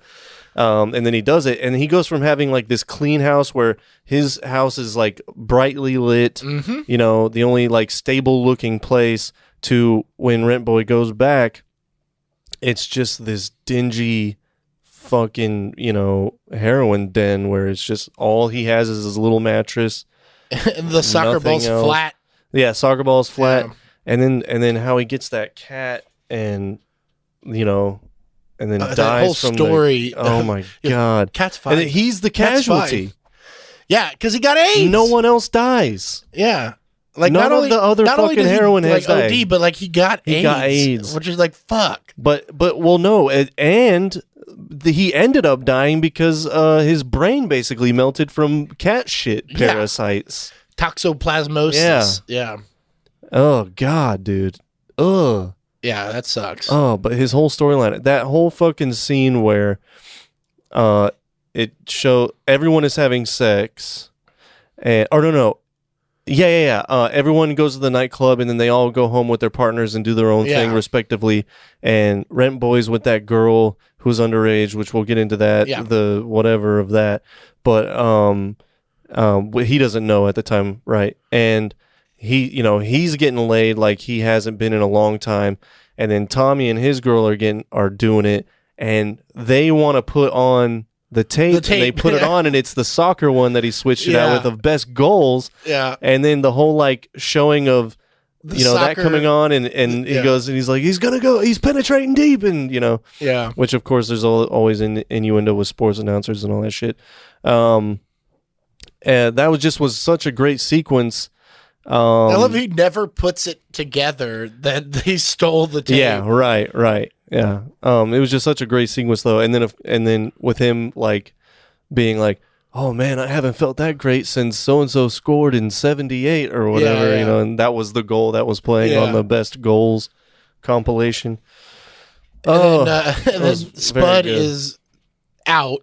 And then he does it, and he goes from having like this clean house where his house is like brightly lit, you know, the only like stable looking place, to when Rent Boy goes back, it's just this dingy fucking, you know, heroin den where it's just all he has is his little mattress. And the soccer ball's flat. Yeah, soccer ball's flat. Yeah. And then how he gets that cat and, you know, and then dies from story. Oh my god, cat's fine. And he's the casualty. Yeah, because he got AIDS. No one else dies. Yeah, like none of the other fucking heroin heads died. OD, but like he got AIDS, which is like fuck. But well, no, and he ended up dying because his brain basically melted from cat shit parasites, toxoplasmosis. Yeah. Oh god, dude. Ugh. Yeah, that sucks. Oh, but his whole storyline, that whole fucking scene where it show everyone is having sex, and everyone goes to the nightclub, and then they all go home with their partners and do their own thing respectively, and Rent Boy's with that girl who's underage, which we'll get into that, the whatever of that, but he doesn't know at the time, right? And he's getting laid like he hasn't been in a long time, and then Tommy and his girl are doing it, and they want to put on the tape, and they put it on, and it's the soccer one that he switched it out with of best goals. Yeah, and then the whole like showing of that coming on, and he goes and he's like he's penetrating deep, and which of course there's always innuendo with sports announcers and all that shit. And that was such a great sequence. I love he never puts it together that they stole the tape. Yeah, right. Yeah. It was just such a great sequence though. And then with him like being like, oh man, I haven't felt that great since so and so scored in '78 or whatever, and that was the goal that was playing on the best goals compilation. Oh, and then was very Spud good. is out.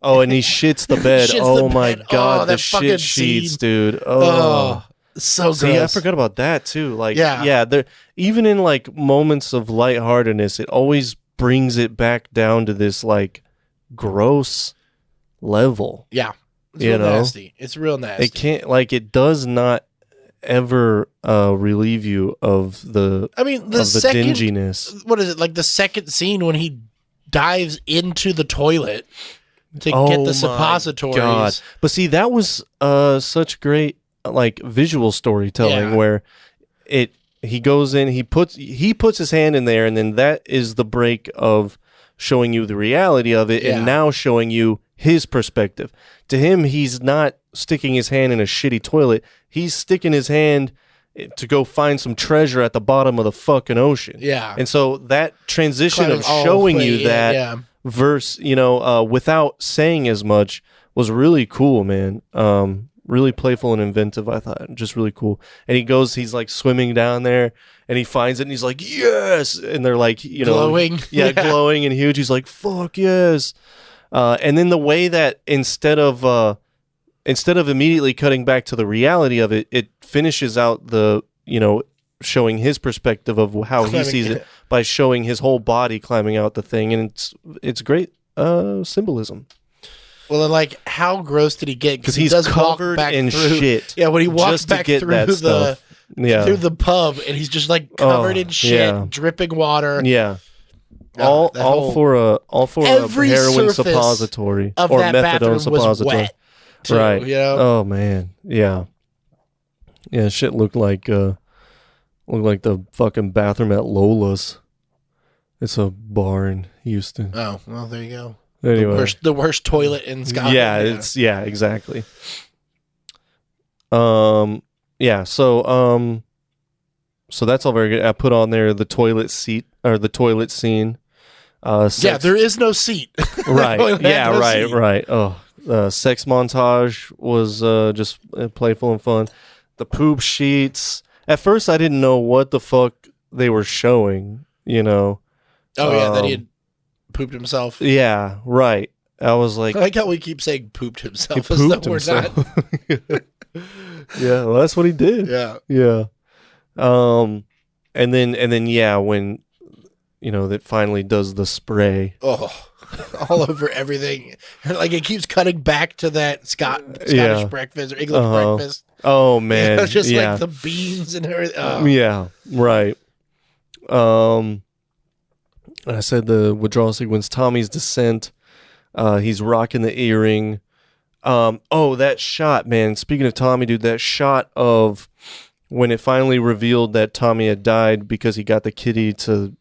Oh, and he shits the bed. Shits Oh the my bed. god, Oh, the that fucking shit sheets, scene. dude. Oh, so See, I gross. forgot about that too. Like, Yeah. there even in like moments of lightheartedness, it always brings it back down to this like gross level. Yeah. It's You real know? nasty. It's real nasty. It can't like it does not ever relieve you of the I mean, the of the second, dinginess. what is it, like the second scene when he dives into the toilet to get Oh the my suppositories. God. But see, that was such great like visual storytelling Yeah. where he goes in, he puts his hand in there, and then that is the break of showing you the reality of it, Yeah. and now showing you his perspective. To him, he's not sticking his hand in a shitty toilet. He's sticking his hand to go find some treasure at the bottom of the fucking ocean. Yeah. And so that transition Climbing of all the showing way you in, that yeah. verse, without saying as much was really cool, man. Really playful and inventive, I thought. Just really cool. And he's like swimming down there and he finds it and he's like, yes. And they're like, Glowing. Yeah, Yeah. glowing and huge. He's like, fuck yes. And then the way that instead of immediately cutting back to the reality of it, it finishes out showing his perspective of how he Climbing sees it. it by showing his whole body climbing out the thing. And it's great symbolism. Well, and like, how gross did he get? Because he he's does walk covered back in through, shit. Yeah, when he walks just to back get through that the stuff. Yeah. through the pub, and he's just like covered in shit, yeah. dripping water. Yeah. Oh, all for a Every heroin surface suppository of or that bathroom methadone was suppository. wet, too, Right. you know? Oh man. Yeah. Yeah, shit looked like the fucking bathroom at Lola's. It's a bar in Houston. Oh, well, there you go. Anyway. The worst toilet in Scotland. Yeah, exactly. Yeah, so that's all very good. I put on there the toilet seat or the toilet scene. Yeah, there is no seat. Right. Toilet had Yeah, no right, seat. right. Oh, sex montage was just playful and fun. The poop sheets. At first, I didn't know what the fuck they were showing. Oh, yeah, that he had pooped himself. Yeah, right. I was like, I like how we keep saying pooped he himself as though pooped we're himself. not. Yeah, well, that's what he did. Yeah. Yeah. And then yeah, when that finally does the spray. Oh, all over everything. Like, it keeps cutting back to that Scottish Yeah. breakfast or English breakfast. Oh man, Just yeah. like the beans and everything. Oh. Yeah, right. I said the withdrawal sequence, Tommy's descent. He's rocking the earring. That shot, man. Speaking of Tommy, dude, that shot of when it finally revealed that Tommy had died because he got the kitty to,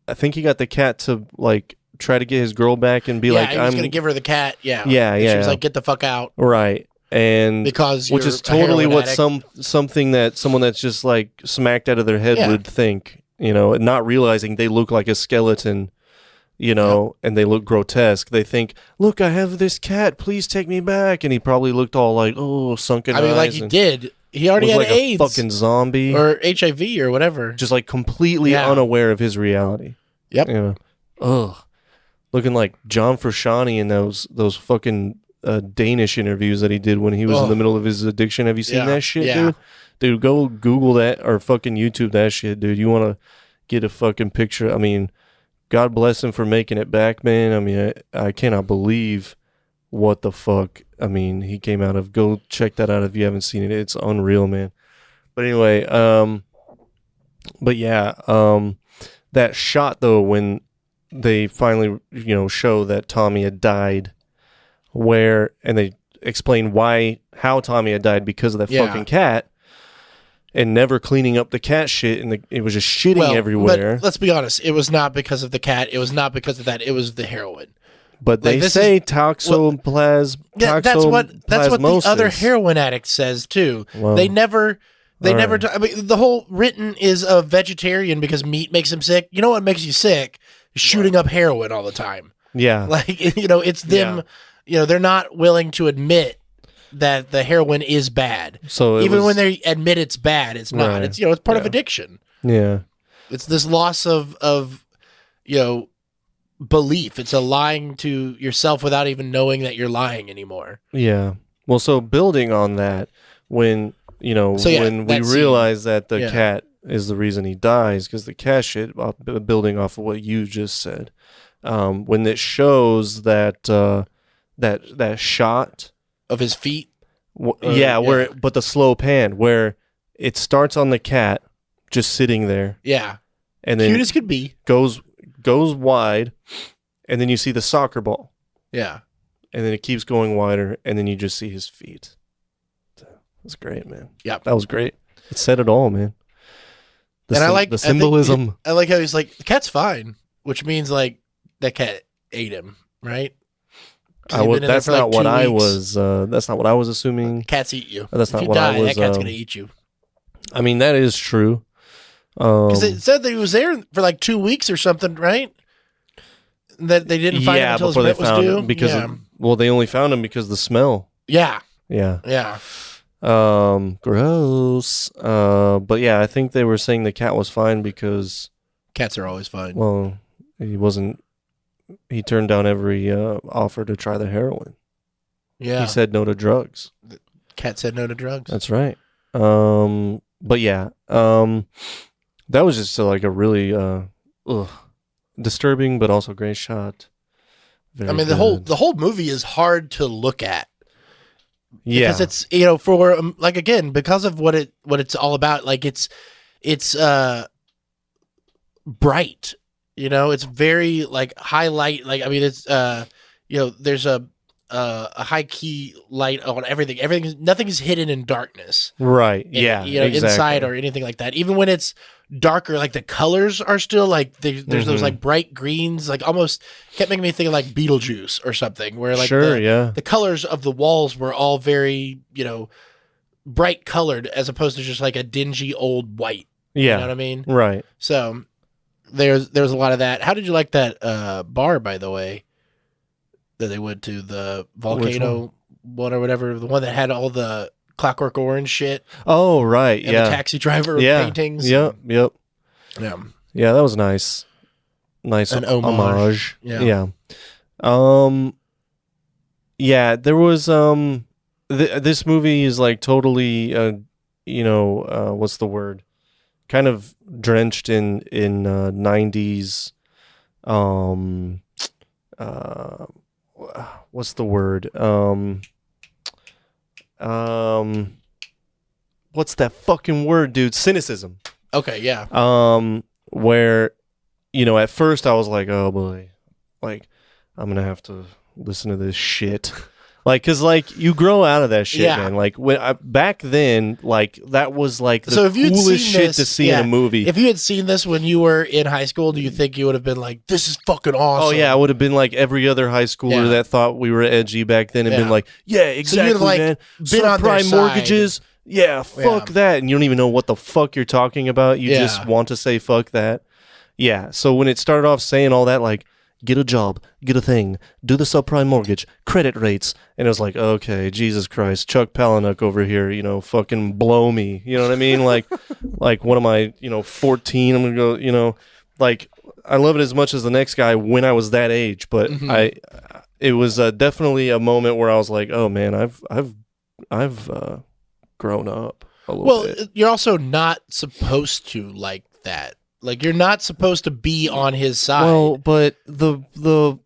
I think he got the cat to like try to get his girl back and be like, he was going to give her the cat. Yeah. Yeah, And yeah. she was like, get the fuck out. Right. And Because which you're is a totally heroin what addict. something that someone that's just like smacked out of their head Yeah. would think, and not realizing they look like a skeleton, and they look grotesque. They think, look, I have this cat, please take me back. And he probably looked all like, sunken eyes. I mean, like he and did. He already was had like AIDS. a fucking zombie. Or HIV or whatever. Just like completely Yeah. unaware of his reality. Yep. Ugh. Looking like John Frusciante in those fucking Danish interviews that he did when he was in the middle of his addiction. Have you seen that shit, dude? Dude, go Google that or fucking YouTube that shit, dude. You want to get a fucking picture. I mean, God bless him for making it back, man. I mean, I cannot believe what the fuck. I mean, he came out of. Go check that out if you haven't seen it. It's unreal, man. But anyway, that shot though when they finally, show that Tommy had died, and they explain how Tommy had died because of that fucking cat, and never cleaning up the cat shit, and it was just shitting everywhere. But let's be honest, it was not because of the cat. It was not because of that. It was the heroin. But they say toxoplasmosis. Yeah, that's what the other heroin addict says too. Wow. They never. Right. I mean, the whole written is a vegetarian because meat makes him sick. You know what makes you sick? Shooting up heroin all the time. Yeah. Like, it's them. They're not willing to admit that the heroin is bad. So even when they admit it's bad, it's not. Right. It's it's part of addiction. Yeah. It's this loss of belief. It's a lying to yourself without even knowing that you're lying anymore. Yeah. Well, so building on that, when when we that scene. realize that the Yeah. cat is the reason he dies, because the cat shit, building off of what you just said, when it shows that that shot Of his feet. but the slow pan where it starts on the cat just sitting there, Yeah. and then Cute as could be. goes wide, and then you see the soccer ball, Yeah. and then it keeps going wider, and then you just see his feet. That's great, man. Yeah. That was great. It said it all, man. And I like the symbolism. I like how he's like, the cat's fine, which means like that cat ate him, right? 'Cause he'd been in there That's for, like, not what 2 I weeks. was. That's not what I was assuming. Cats eat you. That's If not you what die, I was. that cat's gonna eat you. I mean, that is true. Because it said that he was there for like 2 weeks or something, right? That they didn't find him until his before they rent was found due. him because they only found him because of the smell. yeah, Yeah. yeah. Gross. But yeah, I think they were saying the cat was fine because, Cats are always fine. well, he turned down every offer to try the heroin. Yeah, He said no to drugs. cat said no to drugs. That's right. But yeah, that was just like a really disturbing but also great shot. Very I mean, good. the whole movie is hard to look at. Yeah. Because it's for like, again, because of what it's all about. Like it's bright. It's very like highlight. Like, I mean, it's there's a high key light on everything. Nothing is hidden in darkness. Right. Yeah. Inside exactly. or anything like that. Even when it's darker, like the colors are still like there's those like bright greens, like almost kept making me think of like Beetlejuice or something, where like the colors of the walls were all very bright colored as opposed to just like a dingy old white. Yeah. You know what I mean? Right. So there's a lot of that. How did you like that bar, by the way, that they went to, the volcano one or whatever, the one that had all the Clockwork Orange shit? Oh, right. And the taxi driver paintings. Yep. Yeah. Yeah, that was nice. Nice An homage. Yeah. Yeah, there was this movie is like totally what's the word? Kind of drenched in 90s what's the word? What's that fucking word, dude? Cynicism. Okay, yeah. Where, at first I was like, oh boy, like, I'm gonna have to listen to this shit. Like, cause like you grow out of that shit, man. Like back then, like that was like the coolest shit to see in a movie. If you had seen this when you were in high school, do you think you would have been like, "This is fucking awesome"? Oh yeah, I would have been like every other high schooler that thought we were edgy back then, and been like, "Yeah, exactly, so like, man." Been on their Subprime mortgages, yeah, fuck that, and you don't even know what the fuck you're talking about. You just want to say fuck that. Yeah. So when it started off saying all that, like, get a job, get a thing, do the subprime mortgage, credit rates. And it was like, okay, Jesus Christ, Chuck Palahniuk over here, fucking blow me. You know what I mean? Like what am I, 14? I'm going to go, like, I love it as much as the next guy when I was that age. But it was definitely a moment where I was like, oh man, I've grown up a little bit. Well, you're also not supposed to like that. Like, you're not supposed to be on his side. Well, but the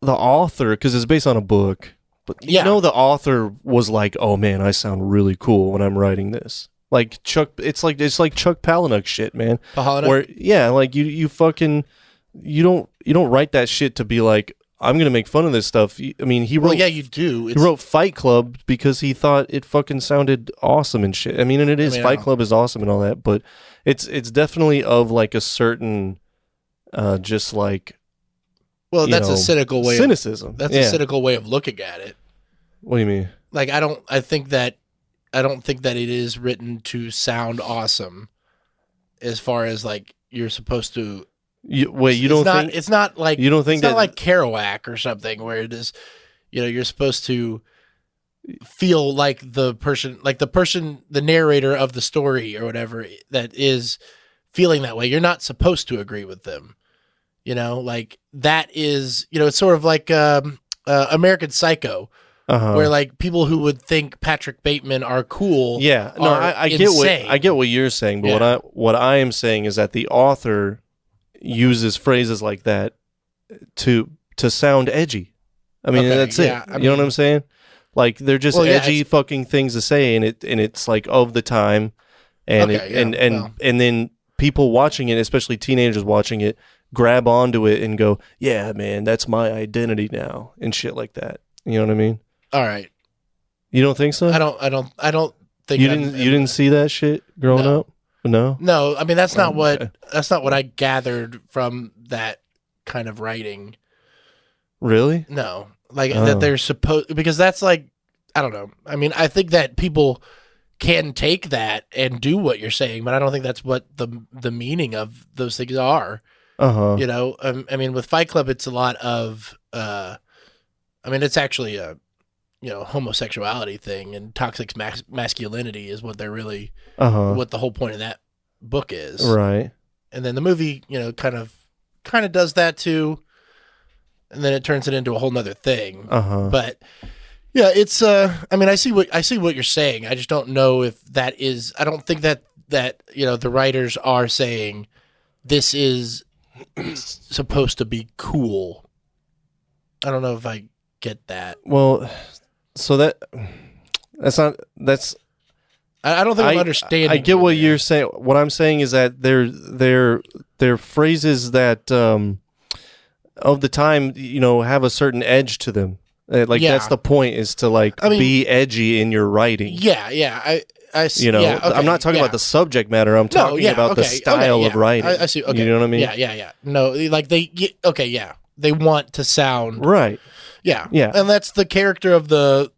author, because it's based on a book, but the author was like, "Oh man, I sound really cool when I'm writing this." Like Chuck, it's like Chuck Palahniuk shit, man. Where like you fucking you don't write that shit to be like, I'm gonna make fun of this stuff. I mean, he wrote. Well, yeah, you do. He wrote Fight Club because he thought it fucking sounded awesome and shit. I mean, and it is. Fight Club is awesome and all that, but it's definitely of like a certain, just like. Well, that's a cynical way. Cynicism. That's a cynical way of looking at it. What do you mean? Like, I don't think that it is written to sound awesome, as far as like you're supposed to. It's not like Kerouac or something where it is, you're supposed to feel like the narrator of the story or whatever that is feeling that way. You're not supposed to agree with them. Like that is, it's sort of like American Psycho, where like people who would think Patrick Bateman are cool. Yeah, no, I get what you're saying, but what I am saying is that the author uses phrases like that to sound edgy. I mean, that's it. You know what I'm saying? Like they're just edgy fucking things to say, and it's like of the time, and and then people watching it, especially teenagers watching it, grab onto it and go, "Yeah, man, that's my identity now," and shit like that. You know what I mean? All right. You don't think so? I don't think you didn't see that shit growing up. No. I mean, that's not what I gathered from that kind of writing. Really? No, like that they're supposed, because that's like, I don't know. I mean, I think that people can take that and do what you're saying, but I don't think that's what the meaning of those things are. I mean, with Fight Club, it's a lot of, it's actually a, homosexuality thing, and toxic masculinity is what they're really, what the whole point of that book is. Right. And then the movie, kind of does that too. And then it turns it into a whole nother thing. But yeah, it's, I see what you're saying. I just don't know if that is, I don't think that, the writers are saying this is supposed to be cool. I don't know if I get that. Well, so that's I don't think I'm understanding. I get what you're saying. What I'm saying is that they're phrases that of the time, have a certain edge to them. That's the point, is to be edgy in your writing. Yeah. I see. I'm not talking about the subject matter. I'm talking about the style of writing. I see. Okay. You know what I mean? Yeah. No, like they want to sound right. Yeah. And that's the character of the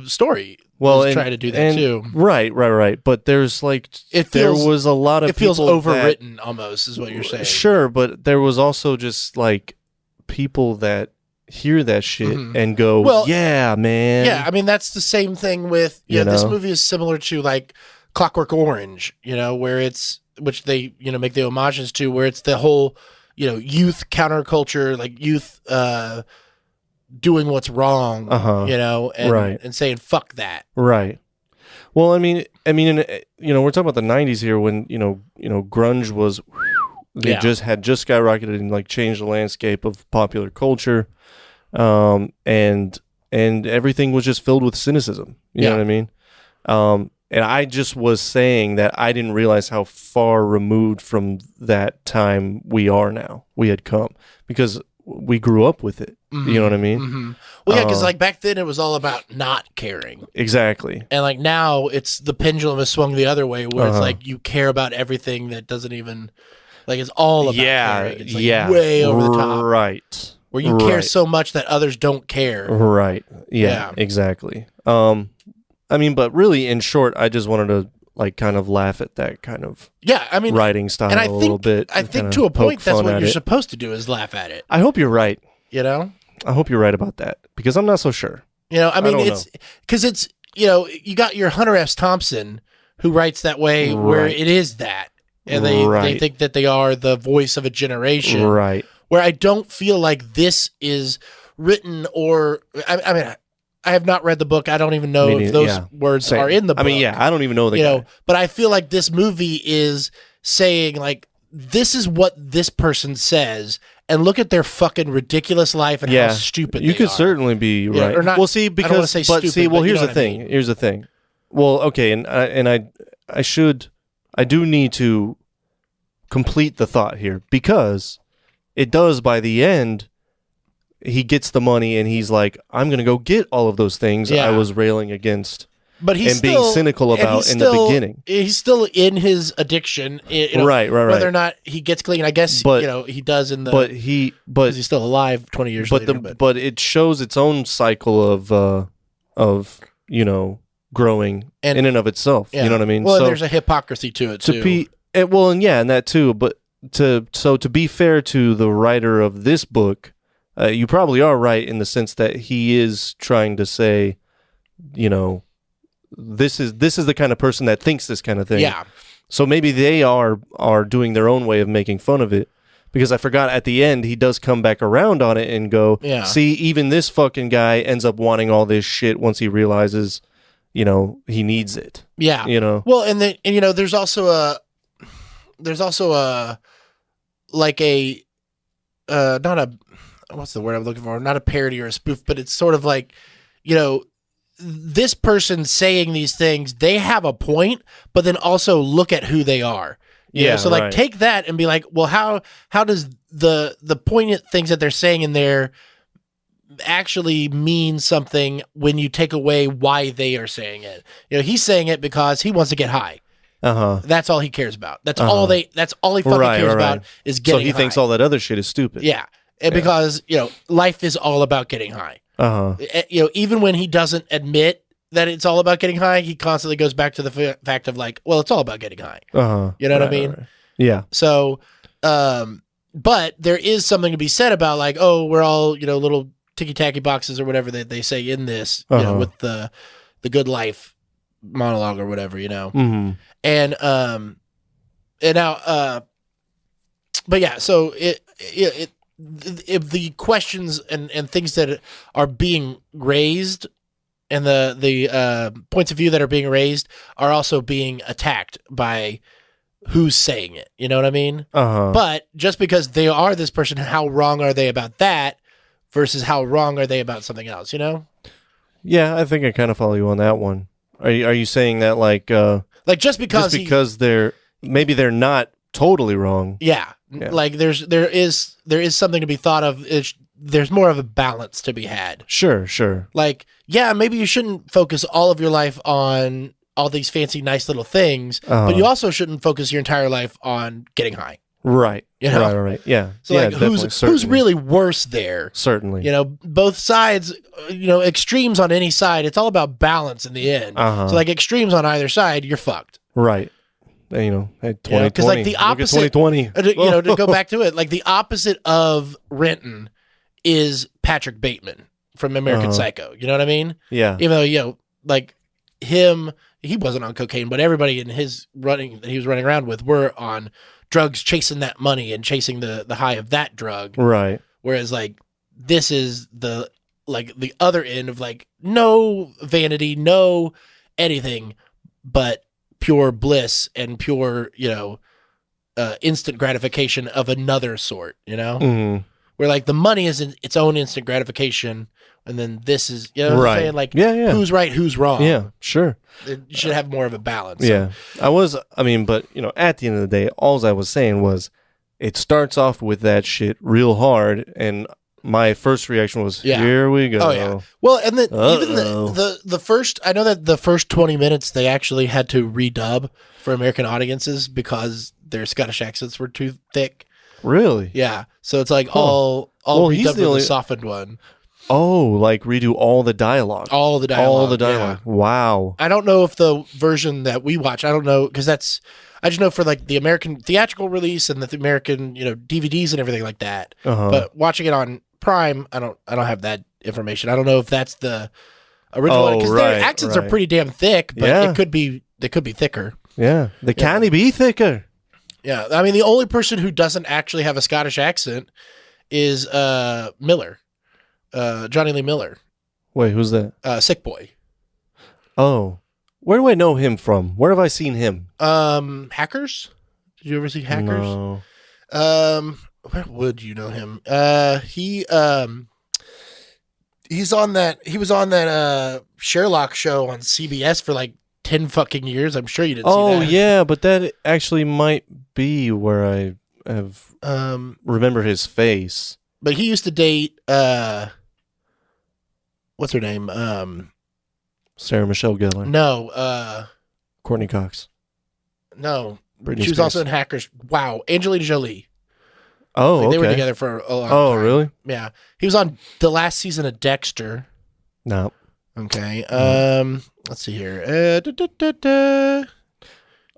story. Well, try to do that too. Right. But there's there was a lot of, it feels overwritten almost, is what you're saying. Sure, but there was also just people that hear that shit and go, well, yeah, man. Yeah, I mean, that's the same thing with, this movie is similar to Clockwork Orange, where it's, which they, make the homages to, where it's the whole, youth counterculture, youth doing what's wrong, and saying fuck that. Right. Well, I mean, we're talking about the 90s here when, grunge was, they just skyrocketed and changed the landscape of popular culture. And everything was just filled with cynicism. You know what I mean? And I just was saying that I didn't realize how far removed from that time we are now. We had come because we grew up with it. You know what I mean? Well, yeah, because back then it was all about not caring. Exactly. And now it's, the pendulum has swung the other way, where it's you care about everything that doesn't even, it's all about caring. It's way over the top. Right. Where you care so much that others don't care. Right. Yeah. Exactly. But really, in short, I just wanted to kind of laugh at that kind of writing style, and a little bit. I think to a point that's what you're supposed to do, is laugh at it. I hope you're right. I hope you're right about that, because I'm not so sure. It's because it's, you got your Hunter S. Thompson who writes that way, where it is that, and they think that they are the voice of a generation, right? Where I don't feel like this is written, or I have not read the book. I don't even know if those words are in the book. I don't even know the guy. But I feel like this movie is saying this is what this person says, and look at their fucking ridiculous life and how stupid you they could are. certainly be right. Or not, well, see, because I don't want to say stupid, here's the thing. mean. Here's the thing. Well, okay, and I do need to complete the thought here, because it does, by the end, he gets the money and he's like, I'm going to go get all of those things I was railing against, but he's being cynical about in the beginning. He's still in his addiction, right. Whether or not he gets clean, I guess, he does in the. But he's still alive 20 years later. But it shows its own cycle of growing in and of itself. You know what I mean? Well, there's a hypocrisy to it too. And that too. But to be fair to the writer of this book, you probably are right in the sense that he is trying to say, this is the kind of person that thinks this kind of thing. Yeah. So maybe they are doing their own way of making fun of it. Because I forgot at the end he does come back around on it and go, Yeah. see, even this fucking guy ends up wanting all this shit once he realizes, he needs it. Yeah. Well, and there's also a like a not a what's the word I'm looking for? Not a parody or a spoof, but it's sort of like, this person saying these things, they have a point, but then also look at who they are. So like take that and be like, well, how does the poignant things that they're saying in there actually mean something when you take away why they are saying it? He's saying it because he wants to get high. That's all he cares about. That's all he fucking cares about is getting high. So he thinks all that other shit is stupid. Yeah. And because, life is all about getting high. Even when he doesn't admit that it's all about getting high, he constantly goes back to the fact of like, well, it's all about getting high. You know what I mean? Right. Yeah. So, but there is something to be said about like, oh, we're all, little ticky-tacky boxes or whatever that they say in this, with the good life monologue or whatever, Mm-hmm. And now, but yeah, so if the questions and things that are being raised and the points of view that are being raised are also being attacked by who's saying it. You know what I mean? But just because they are this person, how wrong are they about that versus how wrong are they about something else, Yeah, I think I kind of follow you on that one. Are you saying that like just because they're not totally wrong? Yeah. Like there is something to be thought of. There's more of a balance to be had. Sure. Like, yeah, maybe you shouldn't focus all of your life on all these fancy, nice little things, but you also shouldn't focus your entire life on getting high. Right. Right. Yeah. So yeah, like, who's really worse there? Certainly. Both sides. Extremes on any side. It's all about balance in the end. So like extremes on either side, you're fucked. Right. At 2020. Because like the opposite. 2020. To go back to it, like the opposite of Renton is Patrick Bateman from American Psycho. You know what I mean? Yeah. Even though like him, he wasn't on cocaine, but everybody in his running that he was running around with were on drugs, chasing that money and chasing the high of that drug. Right. Whereas like this is the other end of like no vanity, no anything, but pure bliss and pure, instant gratification of another sort, Mm-hmm. Where like the money is its own instant gratification. And then this is, what I'm saying? Like, who's right, who's wrong? Yeah, sure. It should have more of a balance. Yeah. But, at the end of the day, all I was saying was it starts off with that shit real hard. And my first reaction was, here we go. Oh, yeah. Well, and then even the first, I know that the first 20 minutes they actually had to redub for American audiences because their Scottish accents were too thick. Really? Yeah. So it's like all redubbed with a softened one. Oh, like redo all the dialogue. All the dialogue. Yeah. Wow. I don't know if the version that we watch, I don't know, because I just know for like the American theatrical release and the American, DVDs and everything like that. But watching it on Prime, I don't have that information. I don't know if that's the original one because their accents are pretty damn thick, but they could be thicker. Yeah, they can be thicker. Yeah, I mean the only person who doesn't actually have a Scottish accent is Miller, Johnny Lee Miller. Wait, who's that? Sick Boy. Oh, where do I know him from? Where have I seen him? Hackers. Did you ever see Hackers? No. Where would you know him? He's on that. He was on that Sherlock show on CBS for like 10 fucking years. I'm sure you didn't see that. Oh yeah, but that actually might be where I have remember his face. But he used to date what's her name? Sarah Michelle Gellar. No, Courtney Cox. No. Britney she was Spears. also in Hackers. Wow, Angelina Jolie. Oh, Like, okay. they were together for a long time. Oh, really? Yeah. He was on the last season of Dexter. No. Okay. Let's see here.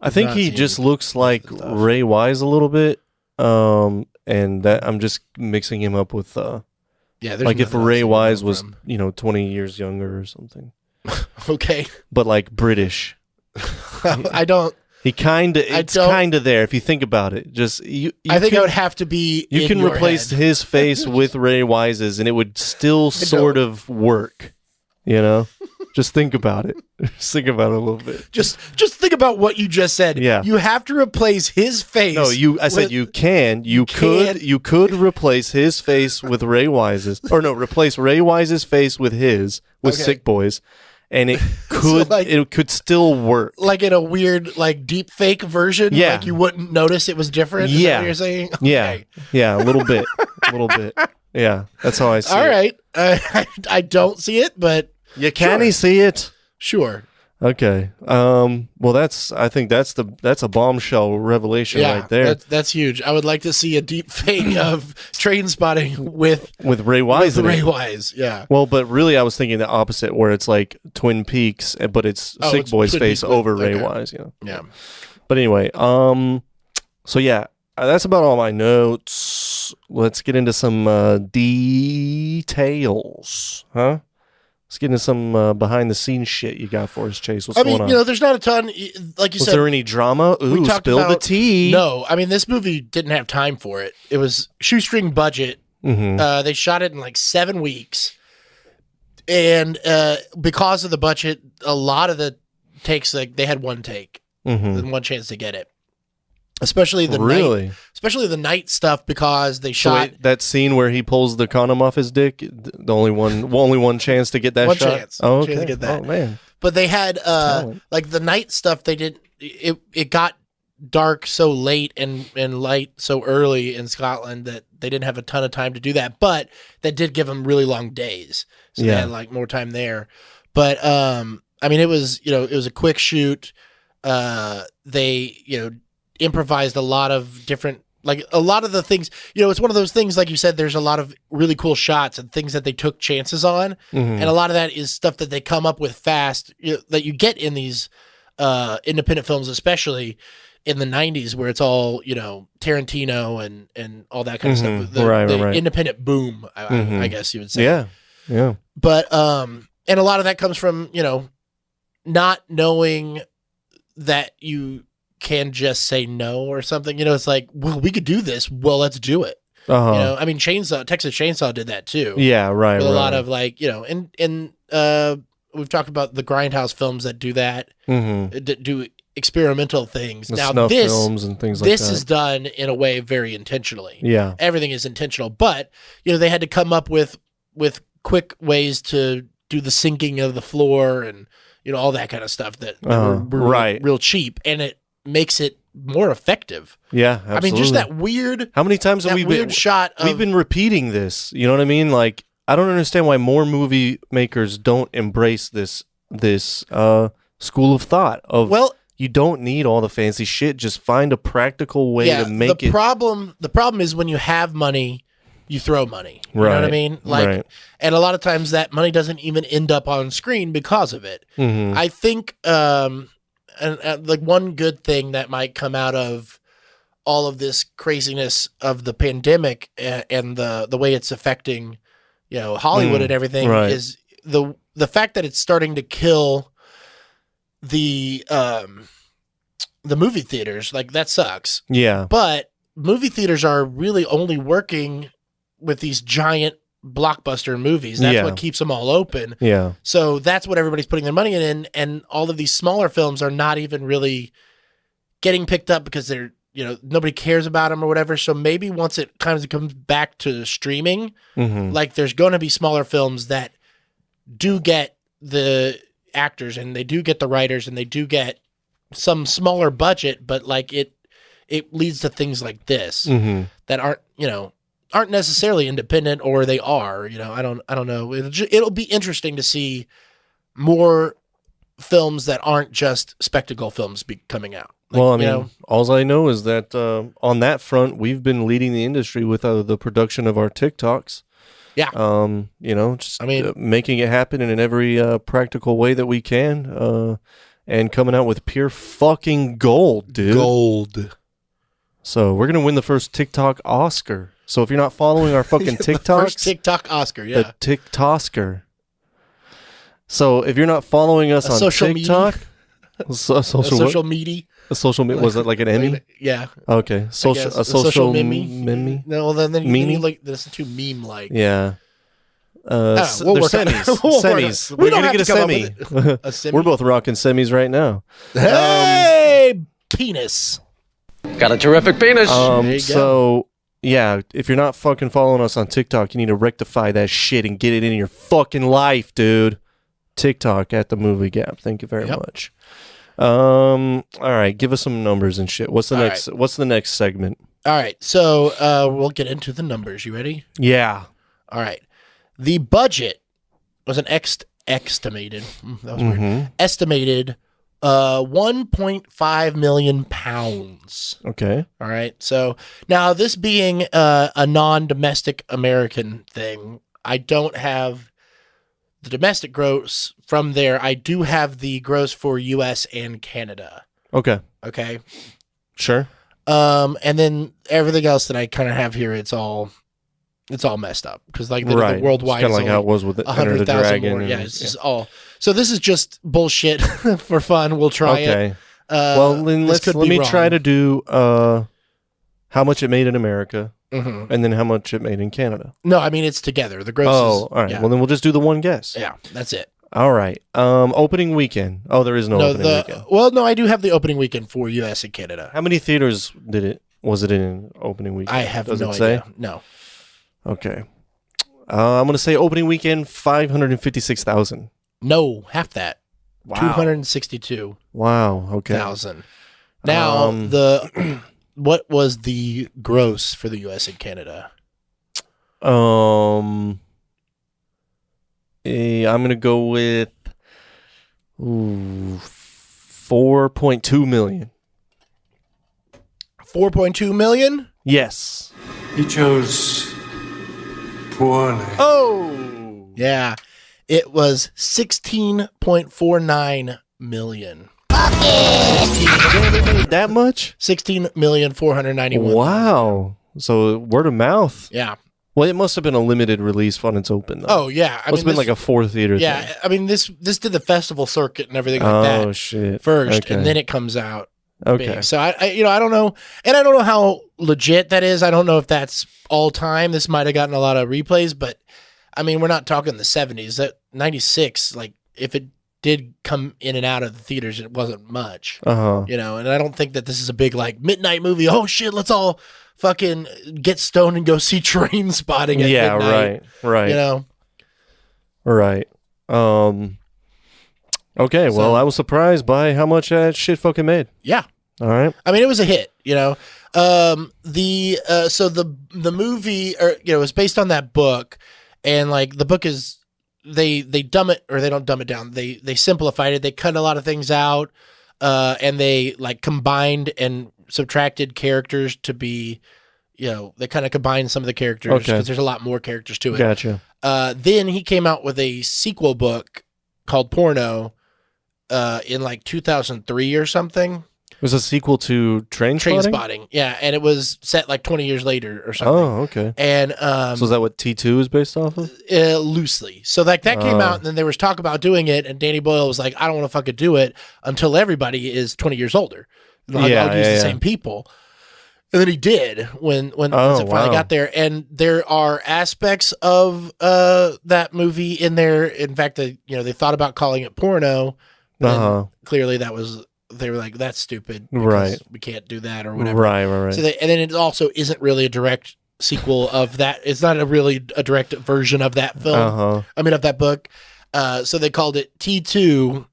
I think he just looks like Ray Wise a little bit. And that I'm just mixing him up with there's like if nothing Ray else to Wise know was, from. 20 years younger or something. Okay. But like British. I don't He it's don't- kind of there if you think about it. Just you I think can, it would have to be. you in can your replace head. his face with Ray Wise's, and it would still sort of work. You know, just think about it. Just think about it a little bit. Just think about what you just said. Yeah. You have to replace his face. No, I said you could replace his face with Ray Wise's, or no, replace Ray Wise's face with his Okay. Sick Boys, and it could like- it could still work. like in a weird, like deep fake version. Yeah. Like you wouldn't notice it was different. Is that Yeah. what you're saying? Yeah, Okay. yeah, a little bit, a little bit. Yeah, that's how I see All it. right. I don't see it, but You can Sure. see it? sure. Okay. Well, I think that's a bombshell revelation Yeah, right there That's huge. I would like to see a deep fake of Trainspotting with with Ray Wise. in Ray it. Wise. Yeah. Well, but really, I was thinking the opposite, where it's like Twin Peaks, but it's Oh, Sick it's Boy's Twin face Peaks with- over Ray okay. Wise. You know. Yeah. But anyway, so yeah, that's about all my notes. Let's get into some details, huh? Let's get into some behind the scenes shit you got for us, Chase. What's I going mean, on? you know, there's not a ton. Like you Was said, there any drama? we Ooh, talked spill the about- tea. no. I mean, this movie didn't have time for it. It was shoestring budget. Mm-hmm. They shot it in like 7 weeks, and because of the budget, a lot of the takes, like they had one take Mm-hmm. and one chance to get it. Especially the night, Really? especially the night stuff, because they So shot wait, that scene where he pulls the condom off his dick, the only one chance to get that One shot. chance. Oh, One okay. chance to get that. Oh man. But they had Talent. like the night stuff. They did it got dark so late and light so early in Scotland that they didn't have a ton of time to do that. But that did give them really long days, so they Yeah. had like more time there. But I mean, it was a quick shoot. They improvised a lot of different. Like a lot of the things, it's one of those things, like you said, there's a lot of really cool shots and things that they took chances on. Mhm. And a lot of that is stuff that they come up with fast, that you get in these independent films, especially in the 90s, where it's all, Tarantino and all that kind of Mhm. stuff. The Right. independent boom, I Mhm. guess you would say. Yeah. Yeah. But, and a lot of that comes from, not knowing that you can just say no or something. It's like, well, we could do this. Well, let's do it. Uh-huh. I mean, Texas Chainsaw did that too. Yeah. Right. With right. a lot of like, and we've talked about the Grindhouse films that do that, Mhm. do experimental things. The Now snuff this films and things like this that. is done in a way very intentionally. Yeah. Everything is intentional, but they had to come up with quick ways to do the sinking of the floor and all that kind of stuff that were right. real cheap, and it makes it more effective. Yeah. Absolutely. I mean, just that weird How many times have we been? shot of We've been repeating this. You know what I mean? Like, I don't understand why more movie makers don't embrace this school of thought of, well. you don't need all the fancy shit. Just find a practical way to make the it. problem is when you have money, you throw money. You know what I Right, mean? Like, right. and a lot of times that money doesn't even end up on screen because of it. Mhm. I think, and like one good thing that might come out of all of this craziness of the pandemic and the way it's affecting, Hollywood and everything right. is the fact that it's starting to kill the movie theaters. Like, that sucks. Yeah. But movie theaters are really only working with these giant blockbuster movies. That's Yeah. what keeps them all open. Yeah. So that's what everybody's putting their money in, and all of these smaller films are not even really getting picked up because they're, nobody cares about them or whatever. So maybe once it kind of comes back to streaming, Mhm. like there's going to be smaller films that do get the actors and they do get the writers and they do get some smaller budget, but like it leads to things like this Mhm. that aren't necessarily independent, or they are. I don't know. It'll be interesting to see more films that aren't just spectacle films be coming out. Like, Well, I mean, all I know is that on that front, we've been leading the industry with the production of our TikToks. Yeah. Just I mean, making it happen in every practical way that we can, and coming out with pure fucking gold, dude. gold. So we're gonna win the first TikTok Oscar. So if you're not following our fucking TikToks, First TikTok Oscar, yeah. the TikTosker. So if you're not following us A on social TikTok, social media. A social was it like an Emmy? Yeah. Okay. A social meme. No, then you like this too meme like. Yeah. We'll they're work on it. semis. We'll work on it. Semis. We We're don't gonna have get to a come up semi. with a semi. We're both rocking semis right now. Hey, penis. Got a terrific penis. There you go. So yeah, if you're not fucking following us on TikTok, you need to rectify that shit and get it in your fucking life, dude. TikTok at the Movie Gap. Thank you very much. All right, give us some numbers and shit. What's the next segment? All right, so we'll get into the numbers. You ready? Yeah. All right. The budget was an estimated. That was weird. Estimated 1.5 million pounds. Okay. All right. So now this being a non-domestic American thing, I don't have the domestic gross from there. I do have the gross for U.S. and Canada. Okay. Okay. Sure. And then everything else that I kind of have here, it's all messed up because like the worldwide kind is of like how it was with 100,000 more. Yeah, it's just all. So this is just bullshit for fun. We'll try it. Well, then let me try to do how much it made in America, and then how much it made in Canada. No, I mean it's together. The gross. Oh, all right. Yeah. Well, then we'll just do the one guess. Yeah, that's it. All right. Opening weekend. Oh, there is no opening weekend. Well, no, I do have the opening weekend for U.S. and Canada. How many theaters was it in opening weekend? I have no idea. No. Okay. I'm going to say opening weekend, 556,000. No, half that. Wow. 262. Wow. Okay. Thousand. Now, what was the gross for the U.S. and Canada? I'm going to go with 4.2 million. 4.2 million? Yes. He chose poorly. Oh! Yeah. It was 16.49 million. That much? 16,491,000. Wow. So word of mouth. Yeah. Well, it must have been a limited release when it's open, though. Oh, yeah. It's been like a 4-theater thing. Yeah. I mean, this did the festival circuit and everything like that. Oh, shit. First, Okay. and then it comes out. Okay. Big. So I don't know, and I don't know how legit that is. I don't know if that's all time. This might have gotten a lot of replays, but I mean, we're not talking the 70s. That 96, like if it did come in and out of the theaters, it wasn't much. You know, and I don't think that this is a big like midnight movie. Oh shit, let's all fucking get stoned and go see Trainspotting at midnight. Right. You know, right. Okay, well, I was surprised by how much that shit fucking made. Yeah. All right. I mean, it was a hit, you know. So the movie, or you know, was based on that book, and like the book is they dumb it, or they don't dumb it down. They simplified it. They cut a lot of things out, and they like combined and subtracted characters to be, you know, they kind of combined some of the characters because there's a lot more characters to it. Gotcha. Then he came out with a sequel book called Porno. In like 2003 or something. It was a sequel to Trainspotting? Trainspotting, yeah, and it was set like 20 years later or something. Oh, okay. And so is that what T2 is based off of? Loosely. So like that came out, and then there was talk about doing it, and Danny Boyle was like, I don't want to fucking do it until everybody is 20 years older. I'll use the same people. And then he did when it finally got there. And there are aspects of that movie in there. In fact, they thought about calling it Porno. Clearly they were like, that's stupid. Right. We can't do that or whatever. Right. So and then it also isn't really a direct sequel of that. It's not a direct version of that film. I mean, of that book. So they called it T2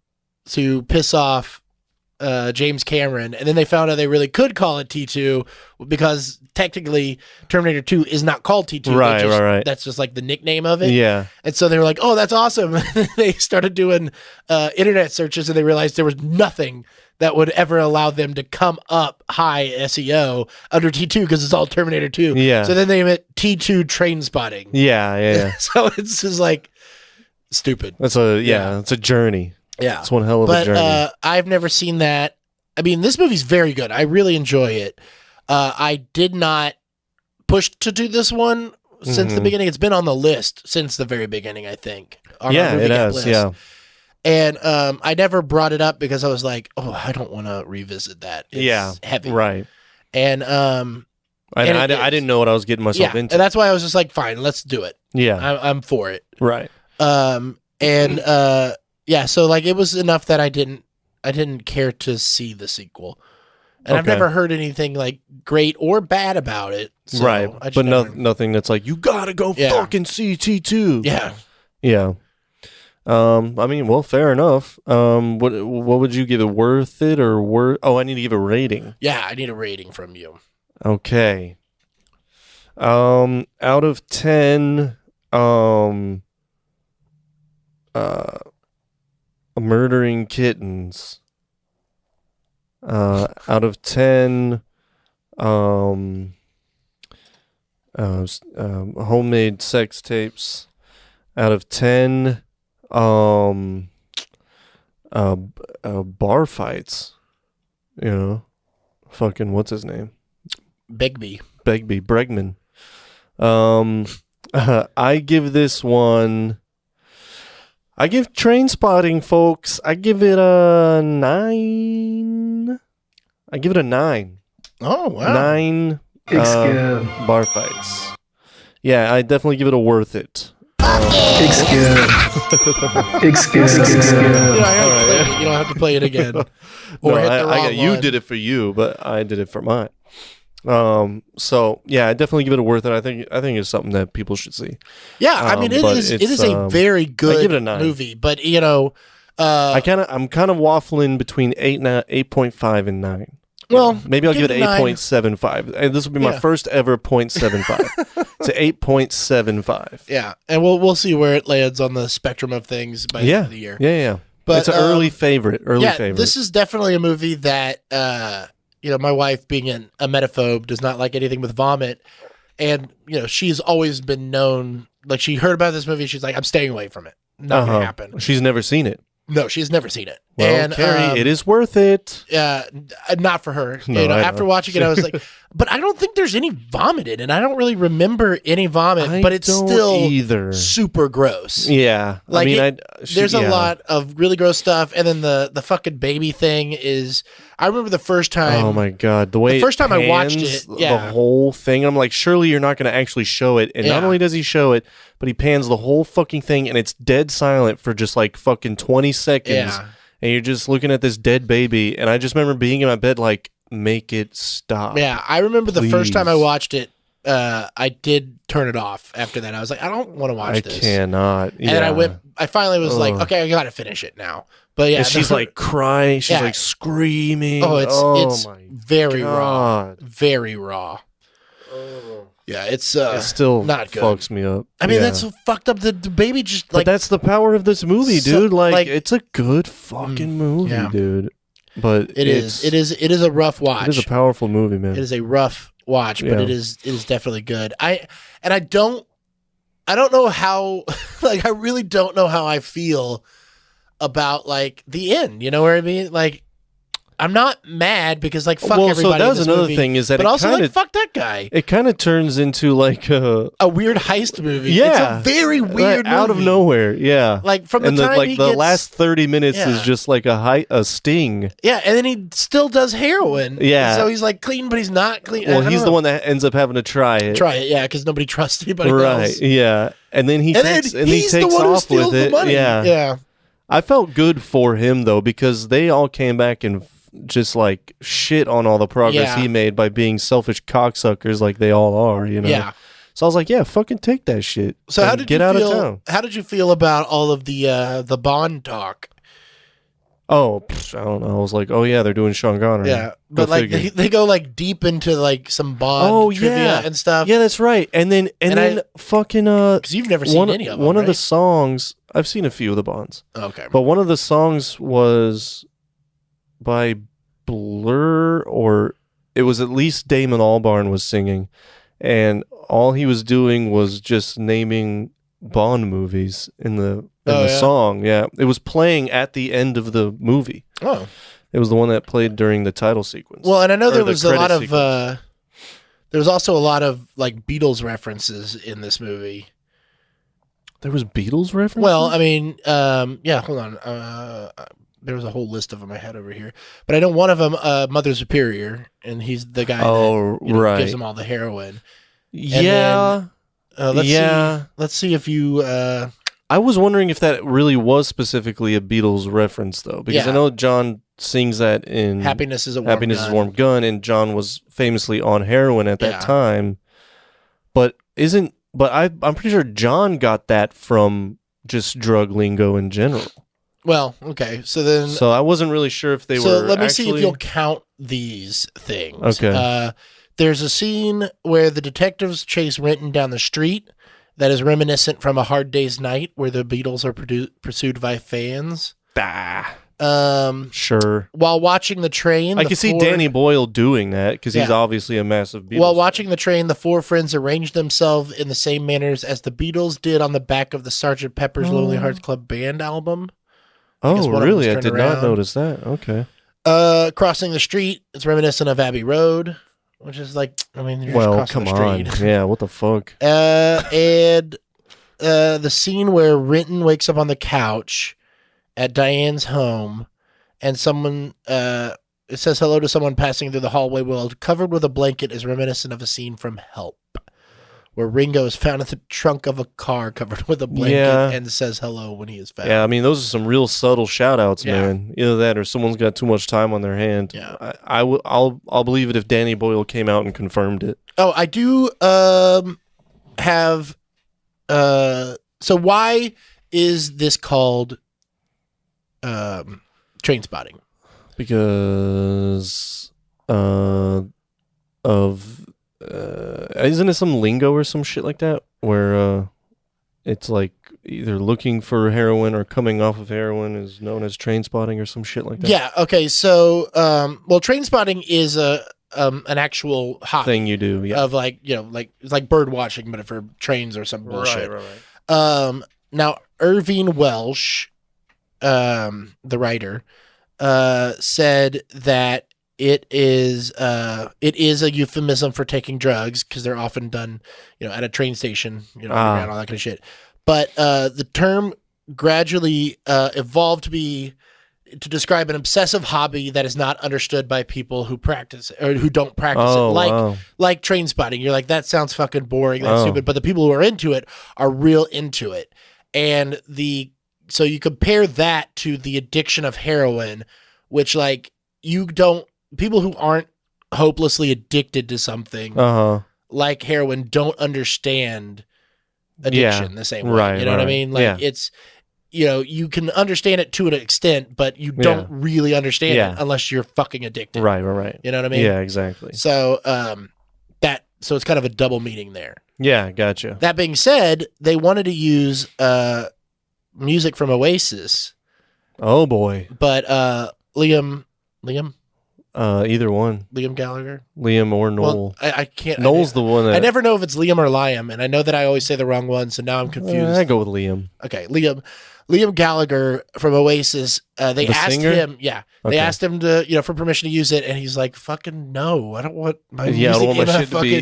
to piss off James Cameron. And then they found out they really could call it T2 because technically Terminator 2 is not called T2. Right. That's just like the nickname of it. Yeah. And so they were like, oh, that's awesome. They started doing internet searches, and they realized there was nothing that would ever allow them to come up high SEO under T2 because it's all Terminator 2. Yeah. So then they went T2 Trainspotting. Yeah. So it's just like stupid. It's a journey. Yeah. It's one hell of a journey. But I've never seen that. I mean, this movie's very good. I really enjoy it. I did not push to do this one since the beginning. It's been on the list since the very beginning, I think. On our Movie it Gap has. list. Yeah. And I never brought it up because I was like, oh, I don't want to revisit that. It's heavy. Right. And I didn't know what I was getting myself yeah, into. and that's why I was just like, fine, let's do it. Yeah. I'm for it. Right. And so like it was enough that I didn't care to see the sequel. And I've Okay. never heard anything like great or bad about it. So Right. I just But never- nothing that's like, you gotta go fucking see T2. Yeah. Yeah. I mean, well, fair enough. What would you give it? Worth it or worth? Oh, I need to give a rating. Yeah, I need a rating from you. Okay. Out of 10, murdering kittens. Out of 10, homemade sex tapes. Out of 10, bar fights. You know, fucking what's his name? Begbie. Bregman. I give this one. I give Trainspotting, folks. I give it a 9. I give it a 9. Oh wow. 9 bar fights. Yeah, I definitely give it a worth it. Excuse. You don't have to play it again. Or hit the wrong You one. did it for you, but I did it for mine. So yeah, I definitely give it a worth it. I think it's something that people should see. Yeah, I mean it but is it's, a very good I give it a 9. movie, but you know, I'm kind of waffling between 8.5 and 9. well, Maybe I'll give it a 9. 8.75. And this will be my Yeah. first ever 0.75. It's 8.75. Yeah, and we'll see where it lands on the spectrum of things by the end of the year. Yeah. But, it's an early favorite. This is definitely a movie that my wife being a emetophobe does not like anything with vomit, and she's always been known, like she heard about this movie, she's like, I'm staying away from it. Not gonna happen. She's never seen it. No, she's never seen it. Well, and Carrie, it is worth it. not for her. No, I after know. watching it, I was like, but I don't think there's any vomit in it. I don't really remember any vomit, but it's don't still either. super gross. Yeah, Like, I mean, There's a lot of really gross stuff, and then the fucking baby thing is. I remember the first time. Oh my god, the way the first it time I watched pans it, yeah. the whole thing. I'm like, surely you're not going to actually show it. And not Yeah. only does he show it, but he pans the whole fucking thing, and it's dead silent for just like fucking 20 seconds. Yeah. And you're just looking at this dead baby, and I just remember being in my bed like, make it stop. Yeah, I remember the first time I Please. watched it. I did turn it off after that. I was like, I don't want to watch I this. cannot. And then I finally was like, Ugh. okay, I gotta finish it now. But yeah, And she's like crying. She's Yeah. like screaming. oh, it's my very raw, God. very raw. Yeah, it's It still not good. fucks me up. I mean, Yeah. that's so fucked up. The baby just But like that's the power of this movie, So- dude. Like, like- it's a good fucking movie, yeah. dude. But it is a rough watch. It is a powerful movie, man. It is a rough watch, but Yeah. it is definitely good. I don't know how like I really don't know how I feel about like the end. You know what I mean? Like I'm not mad because like fuck Well, so everybody. that in was this another movie, thing is that but it also kinda- like fuck that guy. It kind of turns into like A weird heist movie. yeah, it's a very like, weird out of movie. nowhere. Yeah, Like from the and time like he the gets, last 30 minutes Yeah. is just like a sting. yeah, and then he still does heroin. Yeah. so he's like clean, but he's not clean. Well, I don't he's the know. one that ends up having to try it. Try it, yeah, because nobody trusts anybody Right. else. Yeah. And then he And takes then and he he's takes the one who off steals with the it. money. Yeah. yeah. I felt good for him though because they all came back and just like shit on all the progress Yeah. he made by being selfish cocksuckers like they all are, you know. Yeah. So I was like, yeah, fucking take that shit. So and how did get you out feel? of town? How did you feel about all of the Bond talk? Oh, I don't know. I was like, oh yeah, they're doing Sean Connery. Yeah, Go but like figure. they go like deep into like some Bond trivia and stuff. Yeah, that's right. And then And fucking because you've never seen any of them. one of the right? songs I've seen a few of the Bonds. Okay. But one of the songs was by Blur, or it was at least Damon Albarn was singing, and all he was doing was just naming Bond movies in the Yeah. song. Yeah, it was playing at the end of the movie. Oh, It was the one that played during the title sequence. well, and I know Or there the was a credit lot of sequence. there was also a lot of like Beatles references in this movie. There was Beatles references? Well, I mean, yeah, hold on. There was a whole list of them I had over here. But I know one of them, Mother Superior, and he's the guy that right. gives them all the heroin. Yeah. Let's see if you... I was wondering if that really was specifically a Beatles reference, though, because I know John sings that in Happiness is a Warm Gun, and John was famously on heroin at that time. But I'm pretty sure John got that from just drug lingo in general. Well, okay, so I wasn't really sure if they were. So let me see if you'll count these things. Okay. There's a scene where the detectives chase Renton down the street that is reminiscent from A Hard Day's Night, where the Beatles are pursued by fans. Sure. While watching the train, I can see Danny Boyle doing that because he's obviously a massive Beatles. While watching the train, the four friends arranged themselves in the same manners as the Beatles did on the back of the Sgt. Pepper's Lonely Hearts Club Band album. Oh, really? I did not notice that. Okay. Crossing the street, it's reminiscent of Abbey Road, which is like, I mean, you're just crossing the street. Yeah, what the fuck? And the scene where Renton wakes up on the couch at Diane's home, and someone it says hello to someone passing through the hallway while covered with a blanket is reminiscent of a scene from Help, where Ringo is found in the trunk of a car covered with a blanket and says hello when he is found. Yeah, I mean, those are some real subtle shout-outs, man. Either that or someone's got too much time on their hand. Yeah. I'll believe it if Danny Boyle came out and confirmed it. Oh, I do have... so why is this called Trainspotting? Because isn't it some lingo or some shit like that where it's like either looking for heroin or coming off of heroin is known as train spotting or some shit like that? Yeah. Okay. So, train spotting is an actual hobby thing you do of it's like bird watching, but for trains or some bullshit. Right. Now Irving Welsh, the writer, said that it is a euphemism for taking drugs because they're often done, at a train station, underground, all that kind of shit. But the term gradually evolved to describe an obsessive hobby that is not understood by people who practice or who don't practice it. Like train spotting. You're like, that sounds fucking boring. That's stupid. But the people who are into it are real into it. And so you compare that to the addiction of heroin, which people who aren't hopelessly addicted to something like heroin don't understand addiction the same way. Right, you know what I mean? Like it's, you can understand it to an extent, but you don't really understand it unless you're fucking addicted. Right. You know what I mean? Yeah, exactly. So, so it's kind of a double meaning there. Yeah, gotcha. That being said, they wanted to use music from Oasis. Oh boy. But Liam either one. Liam Gallagher? Liam or Noel. Well, I can't. Noel's the one I never know if it's Liam or Liam, and I know that I always say the wrong one, so now I'm confused. I go with Liam. Okay, Liam Gallagher from Oasis. They asked singer? him, they asked him to, for permission to use it, and he's like, "Fucking no, I don't want my music I don't want my shit to be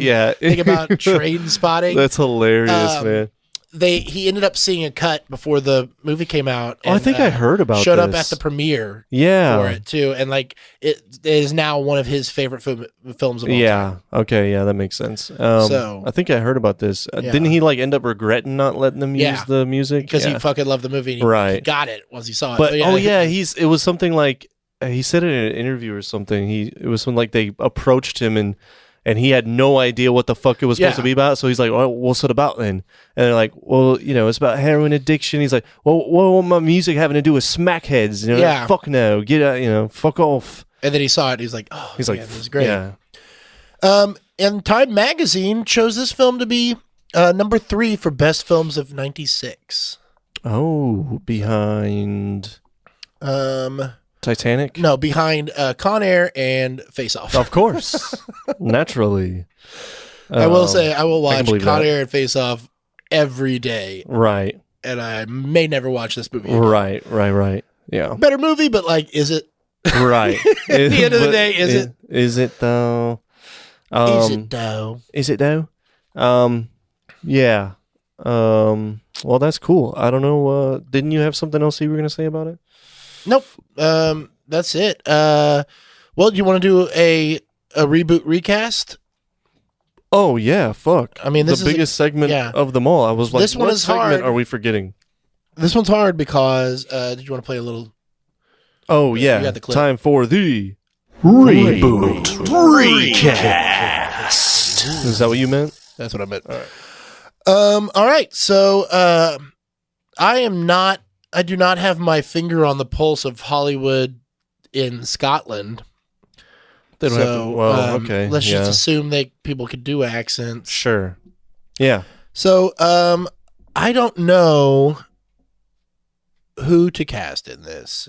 think about train spotting." That's hilarious, man. He ended up seeing a cut before the movie came out. And, I think I heard about showed this. up at the premiere for it too, and it is now one of his favorite films of all time. Okay, that makes sense. So I think I heard about this. Didn't he end up regretting not letting them use the music because he fucking loved the movie? And he got it once he saw it. But it was something like he said it in an interview or something. It was when they approached him and he had no idea what the fuck it was supposed to be about. So he's like, well, what's it about then? And they're like, well, it's about heroin addiction. He's like, well, what my music having to do with smackheads? Like, fuck no, get out, fuck off. And then he saw it. He's like, oh, this is great. Yeah. And Time Magazine chose this film to be number 3 for best films of '96. Oh, behind Titanic? No, behind Con Air and Face Off. Of course. Naturally. I will say, I will watch Con Air and Face Off every day. Right. And I may never watch this movie again. Right. Yeah. Better movie, but is it? Right. At the end of the day, is it? Is it though? Is it though? Yeah. Well, that's cool. I don't know. Didn't you have something else you were going to say about it? Nope. That's it. Well, do you want to do a reboot recast? Oh yeah, fuck. I mean, this the is biggest segment yeah. of them all. I was like, This one what is segment hard. are we forgetting? This one's hard because did you want to play a little? Oh You yeah, got the clip. time for the Reboot Recast. Is that what you meant? That's what I meant. All right. All right. So, I do not have my finger on the pulse of Hollywood in Scotland. They don't have to. Well, okay. Let's yeah. just assume people could do accents. Sure. Yeah. So, I don't know who to cast in this.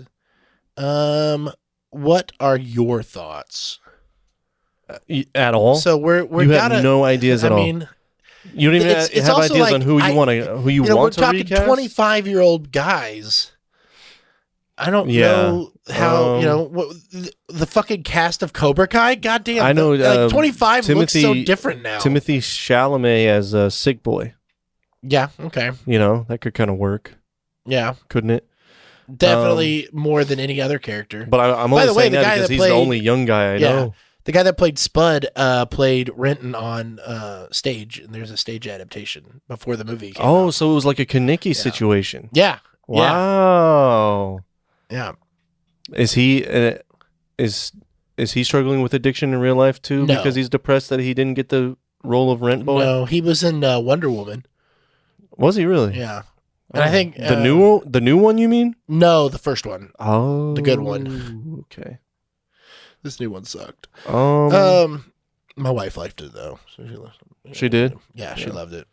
What are your thoughts? At all? So we're you gotta, have no ideas at I all. mean, You don't even it's have also ideas like, on who you want to we're want to talking recast. 25-year-old guys. I don't know how the fucking cast of Cobra Kai. Goddamn, I know. Like 25 looks so different now. Timothy Chalamet as Sick Boy. Yeah. Okay. You know that could kind of work, Yeah. couldn't it? Definitely more than any other character. But I'm By only the way, saying the that guy because that he's played- the only young guy I know. The guy that played Spud played Renton on stage, and there's a stage adaptation before the movie came Oh, out. so it was like a Kaneki situation. Yeah. Wow. Yeah. Is he is he struggling with addiction in real life too? No. Because he's depressed that he didn't get the role of Rent Boy. No, he was in Wonder Woman. Was he really? Yeah. And I think the new one. You mean? No, the first one. Oh, The good one. Okay. This new one sucked. Um, My wife liked it though. So she did. Yeah, she loved it.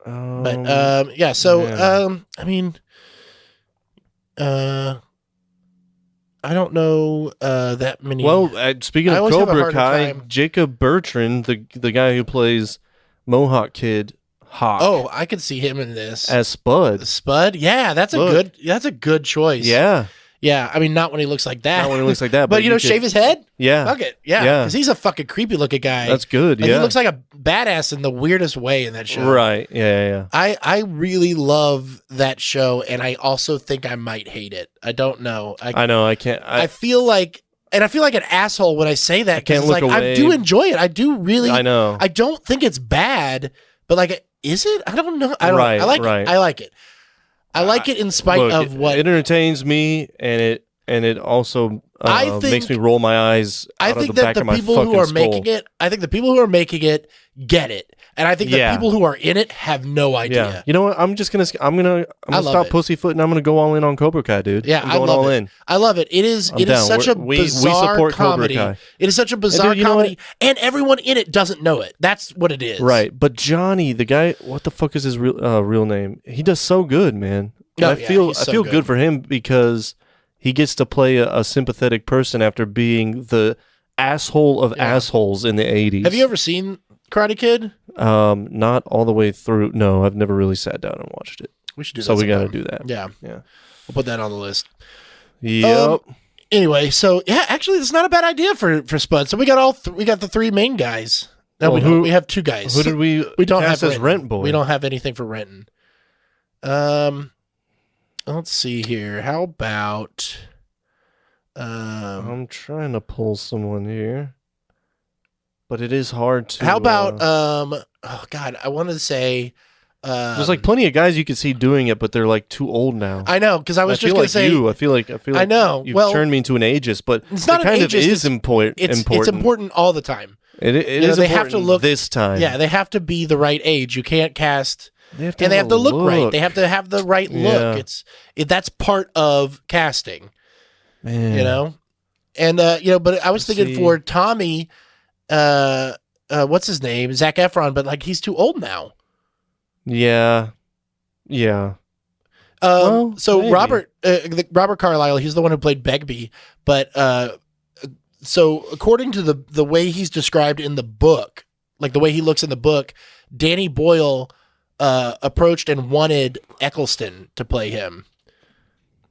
Um, But yeah. So yeah. I mean, I don't know that many. Well, speaking I of always have a Cobra harder Kai, time- Jacob Bertrand, the guy who plays Mohawk Kid Hawk, Oh, I could see him in this. as Spud. Spud? Yeah, that's Look. a good choice. Yeah, Yeah, I mean not when he looks like that. not when he looks like that, but you know, could- shave his head? Yeah, Fuck it. Yeah. Yeah. Because he's a fucking creepy looking guy. that's good. Like, yeah, he looks like a badass in the weirdest way in that show. right. Yeah. I really love that show, and I also think I might hate it. I don't know. I know. I can't. I feel like an asshole when I say that, can't because look like away. I do enjoy it. I do really. I know. I don't think it's bad, but like, is it? I don't know. I don't. Right, I like right. it. I like it. I like it in spite Look, of what it entertains me, and it also I think- makes me roll my eyes I out think of the that back the of my people fucking who are skull. making it. I think the people who are making it get it, and I think the Yeah. people who are in it have no idea. Yeah, you know what? I'm gonna love stop it. pussyfooting. I'm gonna go all in on Cobra Kai, dude. Yeah, I'm I going love all it. in. I love it. It is. I'm It is down. such a We bizarre support Cobra comedy. Kai. It is such a bizarre you know comedy, and everyone in it doesn't know it. That's what it is. Right, but Johnny, the guy, what the fuck is his real name? He does so good, man. And Oh, I yeah, feel he's so good for him because he gets to play a sympathetic person after being the asshole of assholes in the 80s. Have you ever seen Karate Kid? Not all the way through. No, I've never really sat down and watched it. We should do that. So we got to sometime. do that. Yeah, Yeah. we'll put that on the list. Yep. Anyway, so yeah, actually, it's not a bad idea for Spud. So we got we got the three main guys. No, Well, we don't. We have two guys. Who did we? We don't cast have as Renton. Rent Boy? We don't have anything for Renton. Let's see here. How about I'm trying to pull someone here, but it is hard to. how about oh god, I wanted to say there's like plenty of guys you could see doing it, but they're like too old now. I know, because I was just feel gonna like say you. I feel like I know. You've Well, turned me into an ageist, but it's not it an kind ageist, of is it's important. it's important all the time. It You know, is they important have to look this time. Yeah, they have to be the right age. You can't cast they have and they have to look right. They have to have the right Yeah. look. That's part of casting, Man. you know? And but I was thinking See. for Tommy, what's his name? Zac Efron, but like he's too old now. Yeah. Well, So maybe. Robert Carlyle, he's the one who played Begbie, but so according to the way he's described in the book, like the way he looks in the book, Danny Boyle approached and wanted Eccleston to play him.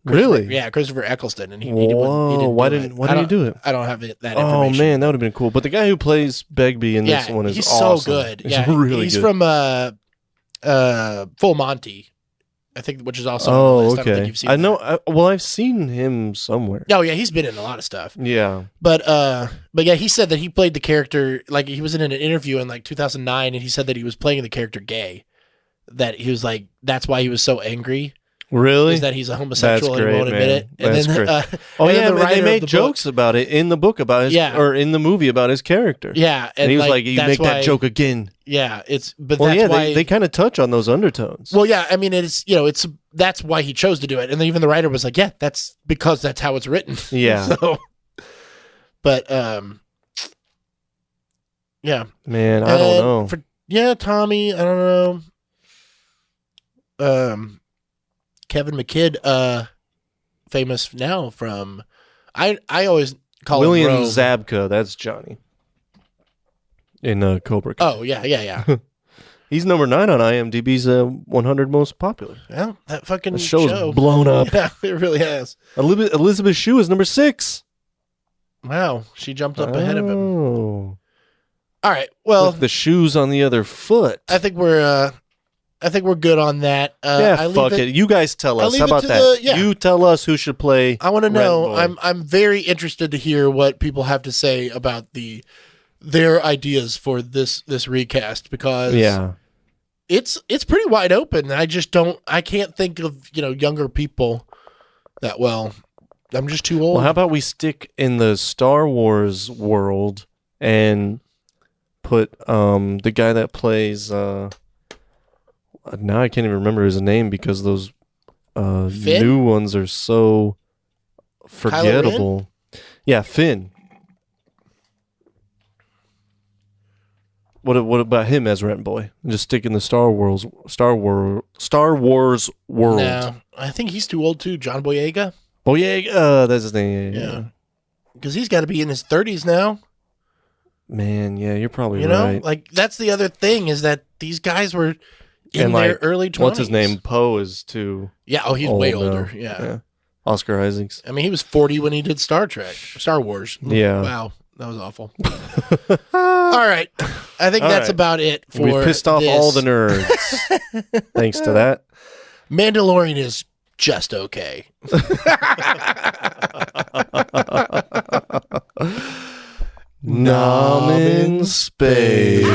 Really? Yeah, Christopher Eccleston, and he Whoa, didn't why do didn't it. why I didn't he don't- do it? I don't have that information. Oh man, that would have been cool. But the guy who plays Begbie in this one is he's awesome. so good. He's Yeah, really he's good. from Full Monty, I think, which is also on the Oh, list. I don't think okay. you've seen I know. that. Well, I've seen him somewhere. Oh yeah, he's been in a lot of stuff. Yeah. But yeah, he said that he played the character, like he was in an interview in like 2009, and he said that he was playing the character gay. That he was like, that's why he was so angry, Really? is that he's a homosexual That's and he won't great, admit man. it. And That's then, great. and Oh then yeah, the man, they writer of made the jokes about it in the book about his, Yeah. or in the movie about his character. Yeah, and he was like, "You that's make why, that joke again." Yeah, but Well, that's yeah, why they kind of touch on those undertones. Well, yeah, I mean, that's why he chose to do it, and then even the writer was like, "Yeah, that's because that's how it's written." Yeah. So, but yeah, Man, I don't know. Tommy, I don't know. Kevin McKidd, famous now from, I always call William him Rome. Zabka, that's Johnny in Cobra Kai. Oh yeah. He's number 9 on IMDb's 100 most popular. Yeah, that fucking The show's show. blown up. Yeah, it really has. Elizabeth Shue is number 6. Wow, she jumped up ahead of him. Oh. All right, well, With the shoes on the other foot. I think we're good on that. Fuck it. You guys tell us. leave How it about to that? the- yeah. You tell us who should play. I want to know. Rent Boy. I'm very interested to hear what people have to say about their ideas for this recast, because Yeah. it's pretty wide open. I can't think of younger people that well. I'm just too old. Well, how about we stick in the Star Wars world and put the guy that plays now I can't even remember his name because those Finn? new ones are so forgettable. Yeah, Finn. What about him as Rent Boy? Just stick in the Star Wars world. No, I think he's too old too. John Boyega. Boyega, that's his name. Yeah. Because he's got to be in his 30s now. Man, yeah, you're probably You know, right. like that's the other thing, is that these guys were in And, their like, early 20s. What's his name? Poe is too Yeah. Oh, he's old way now. older. Yeah. Oscar Isaacs. I mean, he was 40 when he did Star Wars. Yeah. Wow. That was awful. All right. I think All that's right. about it for We've pissed off this. all the nerds. Thanks to that. Mandalorian is just okay. Nom in space.